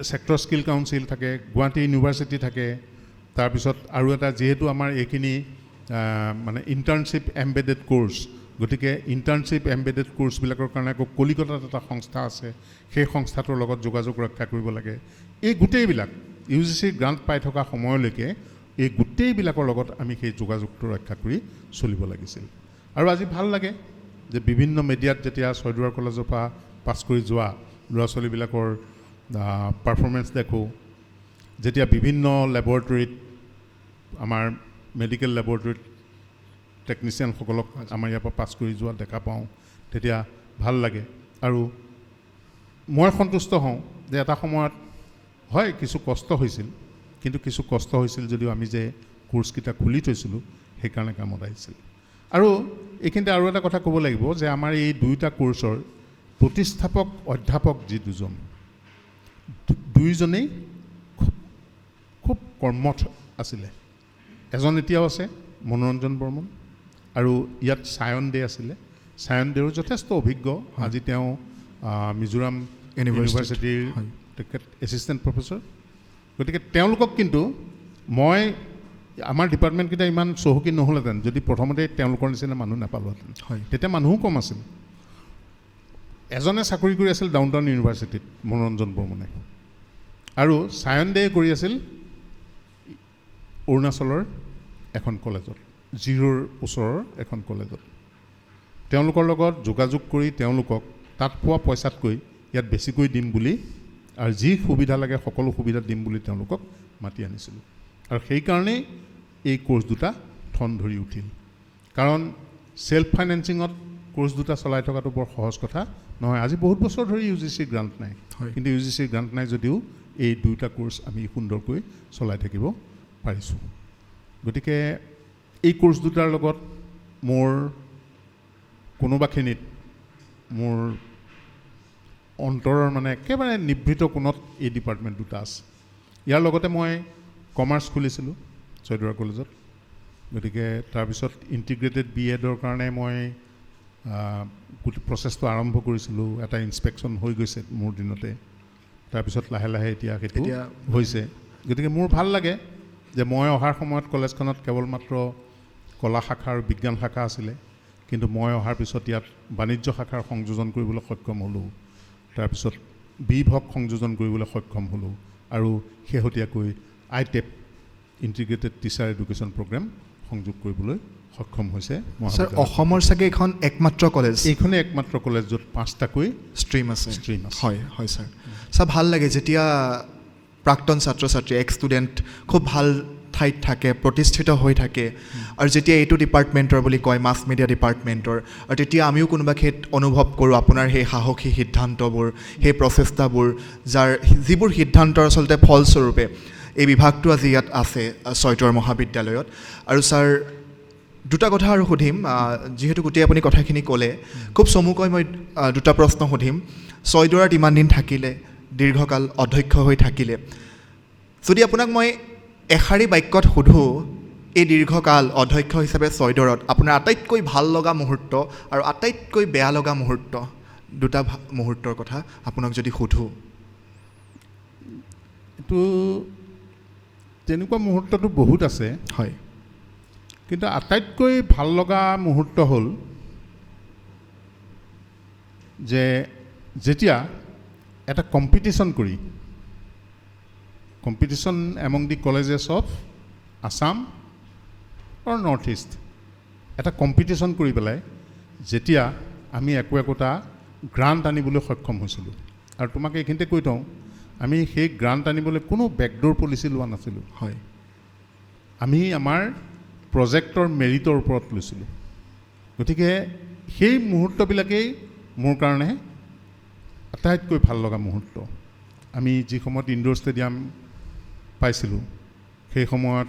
Speaker 3: ছেক্টৰ স্কিল কাউন্সিল থাকে, গুৱাহাটী ইউনিভাৰ্চিটি থাকে। তাৰপিছত আৰু এটা, যিহেতু আমাৰ এইখিনি মানে ইণ্টাৰ্ণশ্বিপ এম্বেডেড কোৰ্চ, গতিকে ইণ্টাৰ্ণশ্বিপ এম্বেডেড কোৰ্চবিলাকৰ কাৰণে আকৌ কলিকতাত এটা সংস্থা আছে, সেই সংস্থাটোৰ লগত যোগাযোগ ৰক্ষা কৰিব লাগে। এই গোটেইবিলাক UGC গ্ৰাণ্ট পাই থকা সময়লৈকে এই গোটেইবিলাকৰ লগত আমি সেই যোগাযোগটো ৰক্ষা কৰি চলিব লাগিছিল। আৰু আজি ভাল লাগে যে বিভিন্ন মিডিয়াত যেতিয়া ছয়দুৱাৰ কলেজৰ পৰা পাছ কৰি যোৱা ল'ৰা ছোৱালীবিলাকৰ পাৰফৰ্মেঞ্চ দেখোঁ, যেতিয়া বিভিন্ন লেবৰেটৰীত, আমাৰ মেডিকেল লেবৰেটৰীত টেকনিচিয়ানসকলক আমাৰ ইয়াৰ পৰা পাছ কৰি যোৱা দেখা পাওঁ, তেতিয়া ভাল লাগে। আৰু মই সন্তুষ্ট হওঁ যে এটা সময়ত হয় কিছু কষ্ট হৈছিল, কিন্তু কিছু কষ্ট হৈছিল যদিও আমি যে কোৰ্চকেইটা খুলি থৈছিলোঁ সেইকাৰণে কামত আহিছিল। আৰু এইখিনিতে আৰু এটা কথা ক'ব লাগিব যে আমাৰ এই দুয়োটা কোৰ্চৰ প্ৰতিষ্ঠাপক অধ্যাপক যি দুয়োজনেই খুব কৰ্মঠ আছিলে। এজন এতিয়াও আছে, মনোৰঞ্জন বৰ্মন, আৰু ইয়াত চায়ন দে আছিলে, সায়নদেও যথেষ্ট অভিজ্ঞ আজি তেওঁ মিজোৰাম ইউনিভাৰ্চিটিৰ
Speaker 2: হয়।
Speaker 3: তেখেত এছিষ্টেণ্ট প্ৰফেচৰ গতিকে তেওঁলোকক কিন্তু মই আমাৰ ডিপাৰ্টমেণ্টকেইটা ইমান চহকী নহ'লহেঁতেন যদি প্ৰথমতে তেওঁলোকৰ নিচিনা মানুহ নাপালোহেঁতেন
Speaker 2: হয়।
Speaker 3: তেতিয়া মানুহো কম আছিল এজনে চাকৰি কৰি আছিল ডাউন টাউন ইউনিভাৰ্চিটিত মনোৰঞ্জন বৰ্মনে আৰু সায়নদেয়ে কৰি আছিল অৰুণাচলৰ এখন কলেজত জিৰোৰ ওচৰৰ এখন কলেজত তেওঁলোকৰ লগত যোগাযোগ কৰি তেওঁলোকক তাত পোৱা পইচাতকৈ ইয়াত বেছিকৈ দিম বুলি আৰু যি সুবিধা লাগে সকলো সুবিধা দিম বুলি তেওঁলোকক মাতি আনিছিলোঁ আৰু সেইকাৰণেই এই কোৰ্চ দুটা ঠন ধৰি উঠিল কাৰণ ছেল্ফ ফাইনেন্সিঙত কোৰ্চ দুটা চলাই থকাটো বৰ সহজ কথা নহয় আজি বহুত বছৰ ধৰি UGC গ্ৰাণ্ট নাই
Speaker 2: হয়।
Speaker 3: কিন্তু UGC গ্ৰাণ্ট নাই যদিও এই দুটা কোৰ্চ আমি সুন্দৰকৈ চলাই থাকিব পাৰিছোঁ গতিকে এই কোৰ্চ দুটাৰ লগত মোৰ কোনোবাখিনিত মোৰ অন্তৰৰ মানে একেবাৰে নিভৃত কোণত এই ডিপাৰ্টমেণ্ট দুটা আছে ইয়াৰ লগতে মই কমাৰ্চ খুলিছিলোঁ ছয়দুৱাৰ কলেজত গতিকে তাৰপিছত ইণ্টিগ্ৰেটেড BEdৰ কাৰণে মই গোটেই প্ৰচেছটো আৰম্ভ কৰিছিলোঁ এটা ইনস্পেকশ্যন হৈ গৈছে মোৰ দিনতে তাৰপিছত লাহে লাহে এতিয়া সেইটো হৈছে গতিকে মোৰ ভাল লাগে যে মই অহাৰ সময়ত কলেজখনত কেৱল মাত্ৰ কলা শাখা আৰু বিজ্ঞান শাখা আছিলে কিন্তু মই অহাৰ পিছত ইয়াত বাণিজ্য শাখাৰ সংযোজন কৰিবলৈ সক্ষম হ'লোঁ তাৰপিছত বিভাগ সংযোজন কৰিবলৈ সক্ষম হ'লোঁ আৰু শেহতীয়াকৈ ITEP integrated teacher education programme সংযোগ কৰিবলৈ সক্ষম হৈছে
Speaker 2: স্যাৰ অসমৰ চাগে এখন একমাত্ৰ কলেজ
Speaker 3: এইখনে একমাত্ৰ কলেজ য'ত 5টাকৈ
Speaker 2: ষ্ট্ৰীম আছে
Speaker 3: ষ্ট্ৰীম আছে
Speaker 2: হয় হয় স্যাৰ স্যাৰ ভাল লাগে যেতিয়া প্ৰাক্তন ছাত্ৰ ছাত্ৰী ষ্টুডেণ্ট খুব ভাল ঠাইত থাকে প্ৰতিষ্ঠিত হৈ থাকে আৰু যেতিয়া এইটো ডিপাৰ্টমেণ্টৰ বুলি কয় মাছ মিডিয়া ডিপাৰ্টমেণ্টৰ আৰু তেতিয়া আমিও কোনোবা ক্ষেত্ৰত অনুভৱ কৰোঁ আপোনাৰ সেই সাহসী সিদ্ধান্তবোৰ সেই প্ৰচেষ্টাবোৰ যিবোৰ সিদ্ধান্তৰ আচলতে ফলস্বৰূপে এই বিভাগটো আজি ইয়াত আছে ছয়দুৱাৰ মহাবিদ্যালয়ত আৰু ছাৰ দুটা কথা আৰু সুধিম যিহেতু গোটেই আপুনি কথাখিনি ক'লে খুব চমুকৈ মই দুটা প্ৰশ্ন সুধিম ছয়দুৱাৰত ইমান দিন থাকিলে দীৰ্ঘকাল অধ্যক্ষ হৈ থাকিলে যদি আপোনাক মই এষাৰী বাক্যত সোধোঁ এই দীৰ্ঘকাল অধ্যক্ষ হিচাপে ছয়দুৱাৰত আপোনাৰ আটাইতকৈ ভাল লগা মুহূৰ্ত আৰু আটাইতকৈ বেয়া লগা মুহূৰ্ত দুটা মুহূৰ্তৰ কথা আপোনাক যদি সোধোঁ
Speaker 3: এইটো তেনেকুৱা মুহূৰ্তটো বহুত আছে
Speaker 2: হয়
Speaker 3: কিন্তু আটাইতকৈ ভাল লগা মুহূৰ্ত হ'ল যে যেতিয়া এটা কম্পিটিশ্যন কৰি competition among the colleges of Assam আৰু নৰ্থ ইষ্ট এটা কম্পিটিশ্যন কৰি পেলাই যেতিয়া আমি একোটা গ্ৰাণ্ট আনিবলৈ সক্ষম হৈছিলোঁ আৰু তোমাক এইখিনিতে কৈ থওঁ আমি সেই গ্ৰাণ্ট আনিবলৈ কোনো বেকডোৰ পলিচি লোৱা নাছিলোঁ
Speaker 2: হয়
Speaker 3: আমি আমাৰ প্ৰজেক্টৰ মেৰিটৰ ওপৰত লৈছিলোঁ গতিকে সেই মুহূৰ্তবিলাকেই মোৰ কাৰণে আটাইতকৈ ভাল লগা মুহূৰ্ত আমি যি সময়ত ইনডোৰ ষ্টেডিয়াম পাইছিলোঁ সেই সময়ত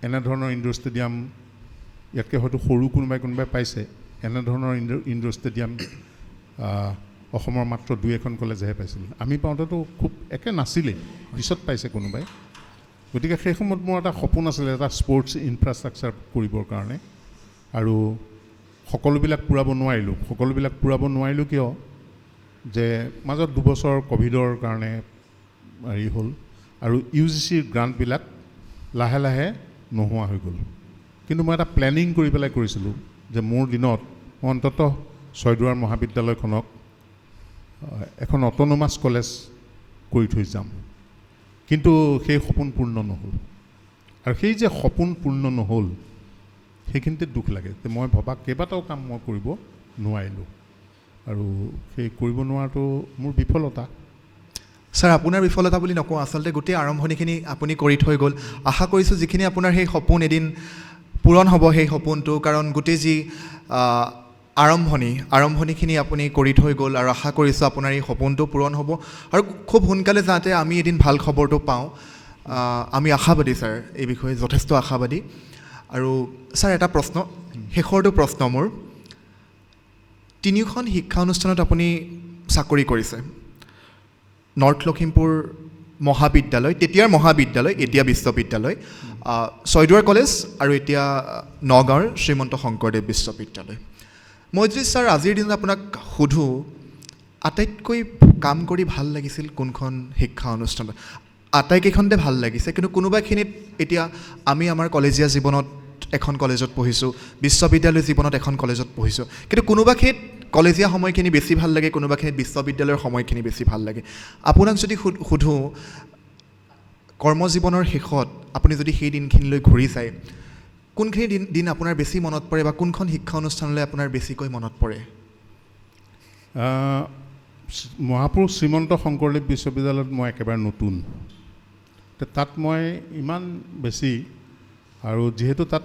Speaker 3: এনেধৰণৰ ইনডোৰ ষ্টেডিয়াম ইয়াতকৈ হয়তো সৰু কোনোবাই পাইছে এনেধৰণৰ ইনডোৰ ষ্টেডিয়াম অসমৰ মাত্ৰ 2-এখন কলেজেহে পাইছিল আমি পাওঁতেতো খুব একে নাছিলেই পিছত পাইছে কোনোবাই গতিকে সেই সময়ত মোৰ এটা সপোন আছিলে এটা স্পৰ্টছ ইনফ্ৰাষ্ট্ৰাকচাৰ কৰিবৰ কাৰণে আৰু সকলোবিলাক পূৰাব নোৱাৰিলোঁ কিয় যে মাজত 2 বছৰ ক'ভিডৰ কাৰণে হেৰি হ'ল আৰু UGCৰ গ্ৰাণ্টবিলাক লাহে লাহে নোহোৱা হৈ গ'ল কিন্তু মই এটা প্লেনিং কৰি পেলাই কৰিছিলোঁ যে মোৰ দিনত মই অন্ততঃ ছয়দুৱাৰ মহাবিদ্যালয়খনক এখন অট'নমাছ কলেজ কৰি থৈ যাম কিন্তু সেই সপোন পূৰ্ণ নহ'ল আৰু সেই যে সপোন পূৰ্ণ নহ'ল সেইখিনিতে দুখ লাগে যে মই ভবা কেইবাটাও কাম মই কৰিব নোৱাৰিলোঁ আৰু সেই কৰিব নোৱাৰাটো মোৰ বিফলতা
Speaker 2: স্যাৰ আপোনাৰ বিফলতা বুলি নকওঁ আচলতে গোটেই আৰম্ভণিখিনি আপুনি কৰি থৈ গ'ল আশা কৰিছোঁ যিখিনি আপোনাৰ সেই সপোন এদিন পূৰণ হ'ব সেই সপোনটো কাৰণ গোটেই যি আৰম্ভণিখিনি আপুনি কৰি থৈ গ'ল আৰু আশা কৰিছোঁ আপোনাৰ এই সপোনটো পূৰণ হ'ব আৰু খুব সোনকালে যাতে আমি এদিন ভাল খবৰটো পাওঁ আমি আশাবাদী ছাৰ এই বিষয়ে যথেষ্ট আশাবাদী আৰু ছাৰ এটা প্ৰশ্ন শেষৰটো প্ৰশ্ন মোৰ 3খন শিক্ষা অনুষ্ঠানত আপুনি চাকৰি কৰিছে নৰ্থ লখিমপুৰ মহাবিদ্যালয় তেতিয়াৰ মহাবিদ্যালয় এতিয়া বিশ্ববিদ্যালয় ছয়দুৱাৰ কলেজ আৰু এতিয়া নগাঁৱৰ শ্ৰীমন্ত শংকৰদেৱ বিশ্ববিদ্যালয় মই যদি ছাৰ আজিৰ দিনত আপোনাক সোধোঁ আটাইতকৈ কাম কৰি ভাল লাগিছিল কোনখন শিক্ষা অনুষ্ঠানত? আটাইকেইখনতে ভাল লাগিছে, কিন্তু কোনোবাখিনিত এতিয়া আমি আমাৰ কলেজীয়া জীৱনত এখন কলেজত পঢ়িছোঁ, বিশ্ববিদ্যালয় জীৱনত এখন কলেজত পঢ়িছোঁ, কিন্তু কোনোবাখিনিত কলেজীয়া সময়খিনি বেছি ভাল লাগে, কোনোবাখিনিত বিশ্ববিদ্যালয়ৰ সময়খিনি বেছি ভাল লাগে। আপোনাক যদি সোধোঁ কৰ্মজীৱনৰ শেষত আপুনি যদি সেই দিনখিনিলৈ ঘূৰি যায়, কোনখিনি দিন আপোনাৰ বেছি মনত পৰে বা কোনখন শিক্ষা অনুষ্ঠানলৈ আপোনাৰ বেছিকৈ মনত পৰে?
Speaker 3: মহাপুৰুষ শ্ৰীমন্ত শংকৰদেৱ বিশ্ববিদ্যালয়ত মই একেবাৰে নতুন, তাত মই ইমান বেছি, আৰু যিহেতু তাত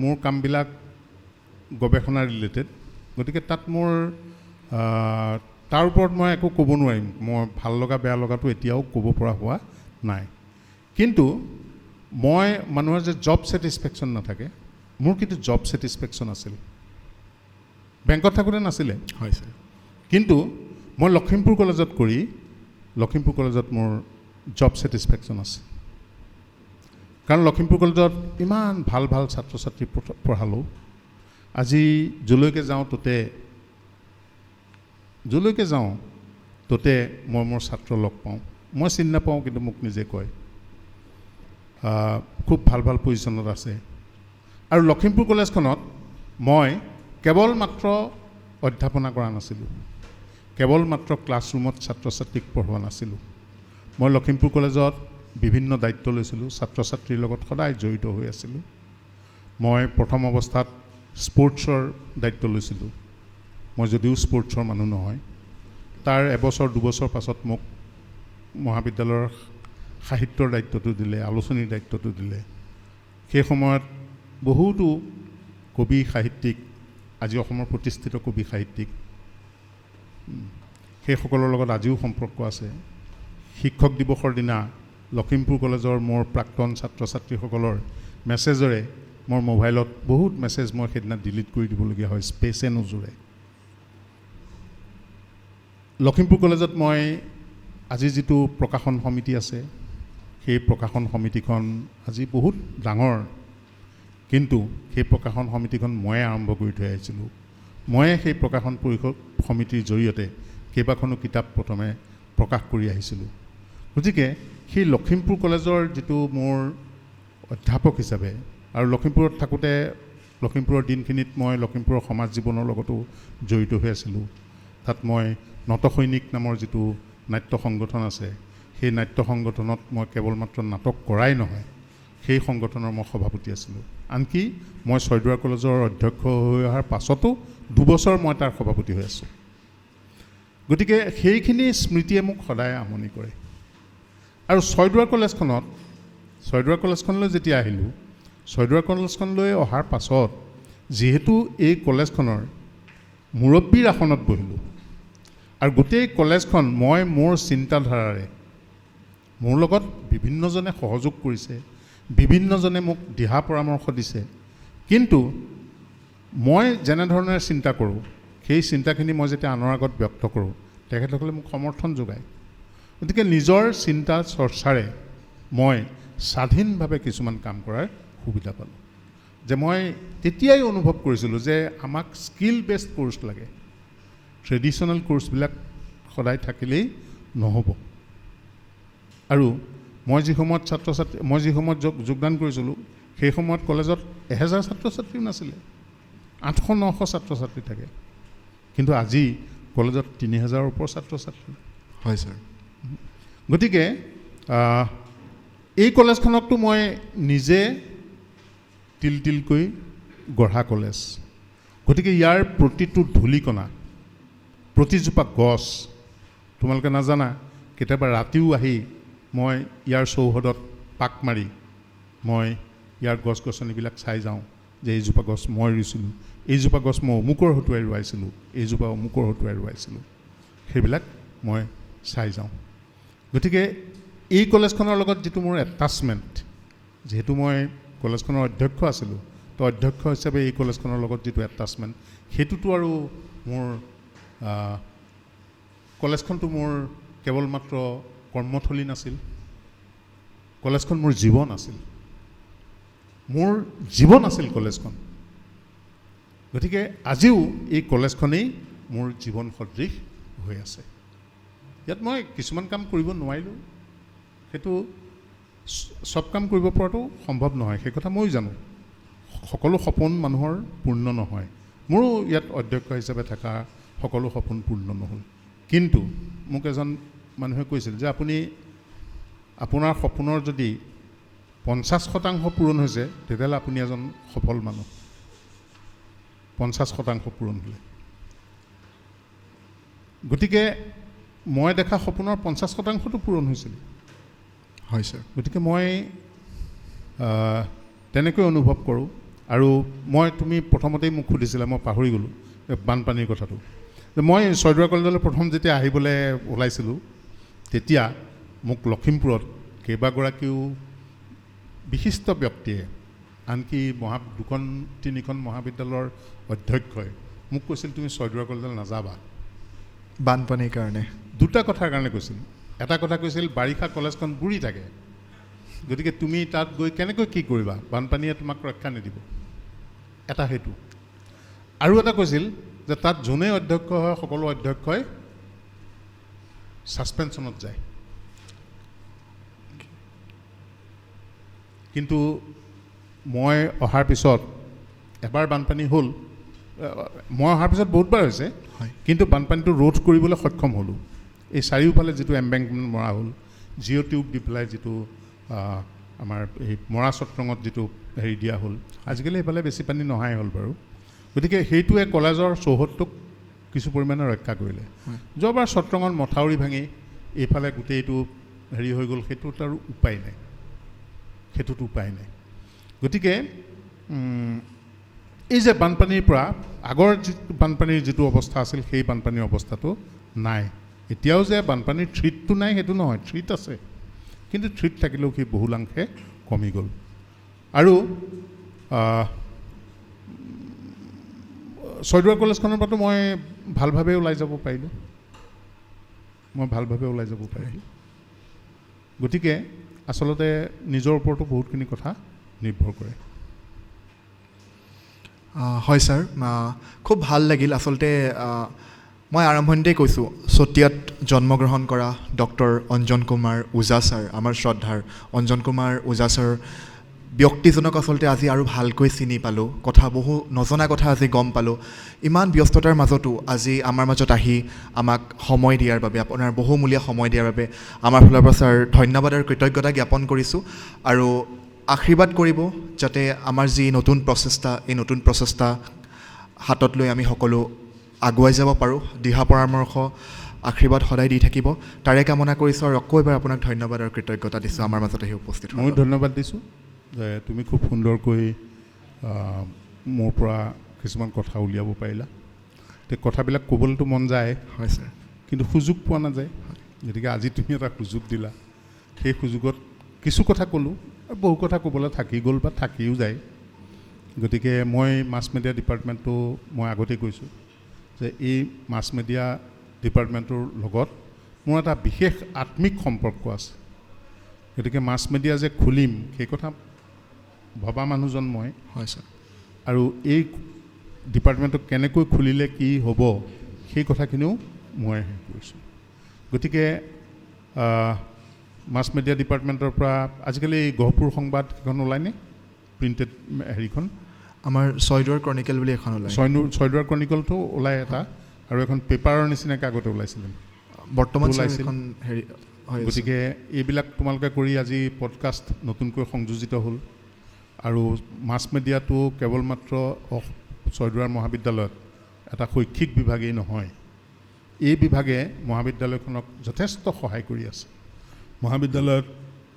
Speaker 3: মোৰ কামবিলাক গৱেষণা ৰিলেটেড, গতিকে তাত মোৰ তাৰ ওপৰত মই একো ক'ব নোৱাৰিম। মই ভাল লগা বেয়া লগাটো এতিয়াও ক'ব পৰা হোৱা নাই। কিন্তু মই মানুহৰ যে জব ছেটিছফেকশ্যন নাথাকে, মোৰ কিন্তু জব ছেটিছফেকশ্যন আছিল। বেংকত থাকোঁতে নাছিলে,
Speaker 2: হয় ছাৰ।
Speaker 3: কিন্তু মই লখিমপুৰ কলেজত কৰি লখিমপুৰ কলেজত মোৰ জব ছেটিছফেকশ্যন আছে। কাৰণ লখিমপুৰ কলেজত ইমান ভাল ভাল ছাত্ৰ ছাত্ৰী পঢ়ালোঁ। আজি যলৈকে যাওঁ ততে মই মোৰ ছাত্ৰ লগ পাওঁ। মই চিনি নাপাওঁ, কিন্তু মোক নিজে কয় খুব ভাল ভাল পজিশ্যনত আছে। আৰু লখিমপুৰ কলেজখনত মই কেৱল মাত্ৰ অধ্যাপনা কৰা নাছিলোঁ, কেৱল মাত্ৰ ক্লাছৰুমত ছাত্ৰ ছাত্ৰীক পঢ়োৱা নাছিলোঁ। মই লখিমপুৰ কলেজত বিভিন্ন দায়িত্ব লৈছিলোঁ, ছাত্ৰ ছাত্ৰীৰ লগত সদায় জড়িত হৈ আছিলোঁ। মই প্ৰথম অৱস্থাত স্পৰ্টছৰ দায়িত্ব লৈছিলোঁ। মই যদিও স্পৰ্টছৰ মানুহ নহয়, তাৰ এবছৰ দুবছৰ পাছত মোক মহাবিদ্যালয়ৰ সাহিত্যৰ দায়িত্বটো দিলে, আলোচনীৰ দায়িত্বটো দিলে। সেই সময়ত বহুতো কবি সাহিত্যিক, আজি অসমৰ প্ৰতিষ্ঠিত কবি সাহিত্যিক, সেইসকলৰ লগত আজিও সম্পৰ্ক আছে। শিক্ষক দিৱসৰ দিনা লখিমপুৰ কলেজৰ মোৰ প্ৰাক্তন ছাত্ৰ ছাত্ৰীসকলৰ মেছেজেৰে মোৰ মোবাইলত বহুত মেছেজ মই সেইদিনা ডিলিট কৰি দিবলগীয়া হয়, স্পেচে নোজোৰে। লখিমপুৰ কলেজত মই আজি যিটো প্ৰকাশন সমিতি আছে, সেই প্ৰকাশন সমিতিখন আজি বহুত ডাঙৰ, কিন্তু সেই প্ৰকাশন সমিতিখন ময়ে আৰম্ভ কৰি থৈ আহিছিলোঁ। ময়ে সেই প্ৰকাশন সমিতিৰ জৰিয়তে কেইবাখনো কিতাপ প্ৰথমে প্ৰকাশ কৰি আহিছিলোঁ। গতিকে সেই লখিমপুৰ কলেজৰ যিটো মোৰ অধ্যাপক হিচাপে, আৰু লখিমপুৰত থাকোঁতে লখিমপুৰৰ দিনখিনিত মই লখিমপুৰৰ সমাজ জীৱনৰ লগতো জড়িত হৈ আছিলোঁ। তাত মই নটসৈনিক নামৰ যিটো নাট্য সংগঠন আছে, সেই নাট্য সংগঠনত মই কেৱল মাত্ৰ নাটক কৰাই নহয়, সেই সংগঠনৰ মই সভাপতি আছিলোঁ। আনকি মই ছয়দুৱাৰ কলেজৰ অধ্যক্ষ হৈ অহাৰ পাছতো 2 বছৰ মই তাৰ সভাপতি হৈ আছোঁ। গতিকে সেইখিনি স্মৃতিয়ে মোক সদায় আমনি কৰে। আৰু ছয়দুৱাৰ কলেজখনলৈ যেতিয়া আহিলোঁ, ছয়দুৱাৰ কলেজখনলৈ অহাৰ পাছত যিহেতু এই কলেজখনৰ মুৰব্বীৰ আসনত বহিলোঁ, আৰু গোটেই কলেজখন মই মোৰ চিন্তাধাৰাৰে, মোৰ লগত বিভিন্নজনে সহযোগ কৰিছে, বিভিন্নজনে মোক দিহা পৰামৰ্শ দিছে, কিন্তু মই যেনেধৰণে চিন্তা কৰোঁ, সেই চিন্তাখিনি মই যেতিয়া আনৰ আগত ব্যক্ত কৰোঁ, তেখেতসকলে মোক সমৰ্থন যোগায়। গতিকে নিজৰ চিন্তা চৰ্চাৰে মই স্বাধীনভাৱে কিছুমান কাম কৰাৰ সুবিধা পালোঁ। যে মই তেতিয়াই অনুভৱ কৰিছিলোঁ যে আমাক স্কিল বেছড কোৰ্চ লাগে, ট্ৰেডিশ্যনেল কোৰ্চবিলাক সদায় থাকিলেই নহ'ব। আৰু মই যি সময়ত যোগদান কৰিছিলোঁ, সেই সময়ত কলেজত 1000 ছাত্ৰ ছাত্ৰীও নাছিলে, 800-900 ছাত্ৰ ছাত্ৰী থাকে, কিন্তু আজি কলেজত 3000ৰ ওপৰ ছাত্ৰ ছাত্ৰী।
Speaker 2: হয় ছাৰ।
Speaker 3: গতিকে এই কলেজখনকতো মই নিজে তিল তিলকৈ গঢ়া কলেজ। গতিকে ইয়াৰ প্ৰতিটো ধূলিকণা, প্ৰতিজোপা গছ, তোমালোকে নাজানা, কেতিয়াবা ৰাতিও আহি মই ইয়াৰ চৌহদত পাক মাৰি মই ইয়াৰ গছ গছনিবিলাক চাই যাওঁ যে এইজোপা গছ মই ৰুইছিলোঁ, এইজোপা গছ মই অমুকৰ হতুৱাই ৰুৱাইছিলোঁ, এইজোপা অমুকৰ হতুৱাই ৰুৱাইছিলোঁ, সেইবিলাক মই চাই যাওঁ। গতিকে এই কলেজখনৰ লগত যিটো মোৰ এটাচমেণ্ট, যিহেতু মই কলেজখনৰ অধ্যক্ষ আছিলোঁ, তো অধ্যক্ষ হিচাপে এই কলেজখনৰ লগত যিটো এটাচমেণ্ট, সেইটোতো আৰু মোৰ কলেজখনটো মোৰ কেৱল মাত্ৰ কৰ্মথলী নাছিল, কলেজখন মোৰ জীৱন আছিল, মোৰ জীৱন আছিল কলেজখন। গতিকে আজিও এই কলেজখনেই মোৰ জীৱন সদৃশ হৈ আছে। ইয়াত মই কিছুমান কাম কৰিব নোৱাৰিলোঁ, সেইটো চব কাম কৰিব পৰাটো সম্ভৱ নহয়, সেই কথা ময়ো জানো। সকলো সপোন মানুহৰ পূৰ্ণ নহয়, মোৰো ইয়াত অধ্যক্ষ হিচাপে থকা সকলো সপোন পূৰ্ণ নহ'ল। কিন্তু মোক এজন মানুহে কৈছিল যে আপুনি আপোনাৰ সপোনৰ যদি 50% পূৰণ হৈছে তেতিয়াহ'লে আপুনি এজন সফল মানুহ, 50% পূৰণ হ'লে। গতিকে মই দেখা সপোনৰ 50%টো পূৰণ হৈছিল।
Speaker 2: হয় ছাৰ।
Speaker 3: গতিকে মই তেনেকৈ অনুভৱ কৰোঁ। আৰু তুমি প্ৰথমতেই মোক সুধিছিলা, মই পাহৰি গ'লোঁ বানপানীৰ কথাটো। মই ছয়দুৱাৰ কলেজলৈ প্ৰথম যেতিয়া আহিবলৈ ওলাইছিলোঁ তেতিয়া মোক লখিমপুৰত কেইবাগৰাকীও বিশিষ্ট ব্যক্তিয়ে, আনকি 2-3খন মহাবিদ্যালয়ৰ অধ্যক্ষই মোক কৈছিল তুমি ছয়দুৱাৰ কলেজলৈ নাযাবা
Speaker 2: বানপানীৰ কাৰণে।
Speaker 3: দুটা কথাৰ কাৰণে কৈছিল। এটা কথা কৈছিল বাৰিষা কলেজখন বুৰি থাকে, গতিকে তুমি তাত গৈ কেনেকৈ কি কৰিবা, বানপানীয়ে তোমাক ৰক্ষা নিদিব, এটা সেইটো। আৰু এটা কৈছিল যে তাত যোনে অধ্যক্ষ হয় সকলো অধ্যক্ষই ছাছপেনশ্যনত যায়। কিন্তু মই অহাৰ পিছত এবাৰ বানপানী হ'ল, মই অহাৰ পিছত বহুতবাৰ হৈছে, কিন্তু বানপানীটো ৰোধ কৰিবলৈ সক্ষম হ'লোঁ। এই চাৰিওফালে যিটো এম্বেংকমেণ্ট মৰা হ'ল, জিঅ' টিউব দি পেলাই যিটো আমাৰ এই মৰা চত্ৰঙত যিটো হেৰি দিয়া হ'ল, আজিকালি সেইফালে বেছি পানী নহাই হ'ল বাৰু। গতিকে সেইটোৱে কলেজৰ চৌহদটোক কিছু পৰিমাণে ৰক্ষা কৰিলে। যোৱাবাৰ চত্ৰঙৰ মথাউৰি ভাঙি এইফালে গোটেইটো হেৰি হৈ গ'ল, সেইটোত আৰু উপায় নাই, সেইটোতো উপায় নাই। গতিকে এই যে বানপানীৰ পৰা আগৰ যিটো বানপানীৰ যিটো অৱস্থা আছিল সেই বানপানীৰ অৱস্থাটো নাই। এতিয়াও যে বানপানীৰ থ্ৰীটটো নাই সেইটো নহয়, থ্ৰীট আছে, কিন্তু থ্ৰীট থাকিলেও সেই বহুলাংশে কমি গ'ল। আৰু ছয়দুৱাৰ কলেজখনৰ পৰাতো মই ভালভাৱে ওলাই যাব পাৰিলোঁ, গতিকে আচলতে নিজৰ ওপৰতো বহুতখিনি কথা নিৰ্ভৰ কৰে।
Speaker 2: হয় ছাৰ, খুব ভাল লাগিল। আচলতে মই আৰম্ভণিতেই কৈছোঁ, চতিয়াত জন্মগ্ৰহণ কৰা ডক্টৰ অঞ্জন কুমাৰ ওজা ছাৰ, আমাৰ শ্ৰদ্ধাৰ অঞ্জন কুমাৰ ওজা ছাৰ ব্যক্তিজনক আচলতে আজি আৰু ভালকৈ চিনি পালোঁ, বহু নজনা কথা আজি গম পালোঁ। ইমান ব্যস্ততাৰ মাজতো আজি আমাৰ মাজত আহি আমাক সময় দিয়াৰ বাবে, আপোনাৰ বহুমূলীয়া সময় দিয়াৰ বাবে আমাৰ ফালৰ পৰা ছাৰ ধন্যবাদ আৰু কৃতজ্ঞতা জ্ঞাপন কৰিছোঁ। আৰু আশীৰ্বাদ কৰিব যাতে আমাৰ যি নতুন প্ৰচেষ্টা, এই নতুন প্ৰচেষ্টা হাতত লৈ আমি সকলো আগুৱাই যাব পাৰোঁ। দিহা পৰামৰ্শ আশীৰ্বাদ সদায় দি থাকিব, তাৰে কামনা কৰিছোঁ। আৰু আকৌ এবাৰ আপোনাক ধন্যবাদ আৰু কৃতজ্ঞতা দিছোঁ আমাৰ মাজত আহি উপস্থিত।
Speaker 3: ময়ো ধন্যবাদ দিছোঁ যে তুমি খুব সুন্দৰকৈ মোৰ পৰা কিছুমান কথা উলিয়াব পাৰিলা। তে কথাবিলাক ক'বলৈতো মন যায়,
Speaker 2: হয় ছাৰ,
Speaker 3: কিন্তু সুযোগ পোৱা নাযায়। গতিকে আজি তুমি এটা সুযোগ দিলা, সেই সুযোগত কিছু কথা ক'লোঁ, আৰু বহু কথা ক'বলৈ থাকি গ'ল বা থাকিও যায়। গতিকে মই মাছ মিডিয়া ডিপাৰ্টমেণ্টটো মই আগতেই কৈছোঁ যে এই মাছ মিডিয়া ডিপাৰ্টমেণ্টটোৰ লগত মোৰ এটা বিশেষ আত্মিক সম্পৰ্ক আছে। গতিকে মাছ মিডিয়া যে খুলিম সেই কথা ভবা মানুহজন মই।
Speaker 2: হয় ছাৰ।
Speaker 3: আৰু এই ডিপাৰ্টমেণ্টটো কেনেকৈ খুলিলে কি হ'ব সেই কথাখিনিও মই কৰিছোঁ। গতিকে মাছ মিডিয়া ডিপাৰ্টমেণ্টৰ পৰা আজিকালি গহপুৰ সংবাদ সেইখন ওলায়নে, প্ৰিণ্টেড হেৰিখন?
Speaker 2: আমাৰ ছয়দুৱাৰ ক্ৰনিকেল বুলি এখন ওলায়।
Speaker 3: ছয়দুৱাৰ ক্ৰনিকেলটো ওলায় এটা, আৰু এখন পেপাৰৰ নিচিনাকৈ আগতে ওলাইছিলে,
Speaker 2: বৰ্তমান
Speaker 3: ওলাইছিল।
Speaker 2: হেৰি হয়।
Speaker 3: গতিকে এইবিলাক তোমালোকে কৰি আজি পডকাষ্ট নতুনকৈ সংযোজিত হ'ল। আৰু মাছ মিডিয়াটো কেৱল মাত্ৰ ছয়দুৱাৰ মহাবিদ্যালয়ত এটা শৈক্ষিক বিভাগেই নহয়, এই বিভাগে মহাবিদ্যালয়খনক যথেষ্ট সহায় কৰি আছে। মহাবিদ্যালয়ত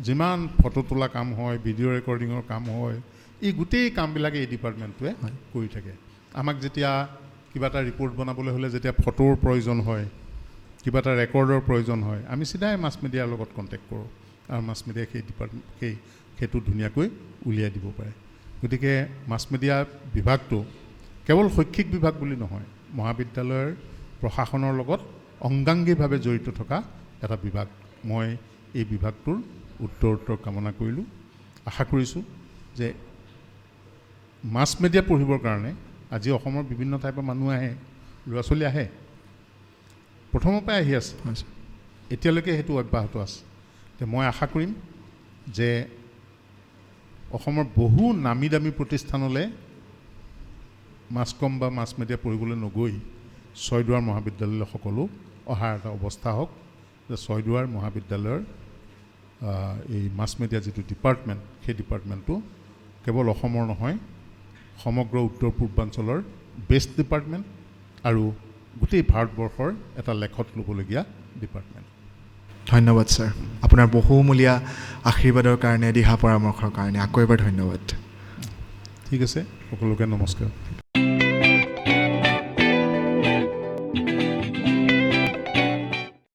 Speaker 3: যিমান ফটো তোলা কাম হয়, ভিডিঅ' ৰেকৰ্ডিঙৰ কাম হয়, এই গোটেই কামবিলাকে এই ডিপাৰ্টমেণ্টটোৱে কৰি থাকে। আমাক যেতিয়া কিবা এটা ৰিপৰ্ট বনাবলৈ হ'লে যেতিয়া ফটোৰ প্ৰয়োজন হয়, কিবা এটা ৰেকৰ্ডৰ প্ৰয়োজন হয়, আমি চিধাই মাছ মিডিয়াৰ লগত কণ্টেক্ট কৰোঁ, আৰু মাছ মিডিয়াই সেইটো ধুনীয়াকৈ উলিয়াই দিব পাৰে। গতিকে মাছ মিডিয়া বিভাগটো কেৱল শৈক্ষিক বিভাগ বুলি নহয়, মহাবিদ্যালয়ৰ প্ৰশাসনৰ লগত অংগাংগীভাৱে জড়িত থকা এটা বিভাগ। মই এই বিভাগটোৰ উত্তৰ কামনা কৰিলোঁ। আশা কৰিছোঁ যে মাছ মিডিয়া পঢ়িবৰ কাৰণে আজি অসমৰ বিভিন্ন ঠাইৰ পৰা মানুহ আহে, ল'ৰা ছোৱালী আহে, প্ৰথমৰ পৰাই আহি আছে,
Speaker 2: হয় ছাৰ।
Speaker 3: এতিয়ালৈকে সেইটো অব্যাহত আছে। মই আশা কৰিম যে অসমৰ বহু নামী দামী প্ৰতিষ্ঠানলৈ মাছ কম বা মাছ মেডিয়া পঢ়িবলৈ নগৈ ছয়দুৱাৰ মহাবিদ্যালয়লৈ সকলো অহাৰ এটা অৱস্থা হওক, যে ছয়দুৱাৰ মহাবিদ্যালয়ৰ এই মাছ মেডিয়া যিটো ডিপাৰ্টমেণ্ট, সেই ডিপাৰ্টমেণ্টটো কেৱল অসমৰ নহয়, সমগ্ৰ উত্তৰ পূৰ্বাঞ্চলৰ বেষ্ট ডিপাৰ্টমেণ্ট আৰু গোটেই ভাৰতবৰ্ষৰ এটা লেখত ল'বলগীয়া ডিপাৰ্টমেণ্ট।
Speaker 2: ধন্যবাদ ছাৰ, আপোনাৰ বহুমূলীয়া আশীৰ্বাদৰ কাৰণে, দিহা পৰামৰ্শৰ কাৰণে আকৌ এবাৰ ধন্যবাদ।
Speaker 3: ঠিক আছে, সকলোকে নমস্কাৰ।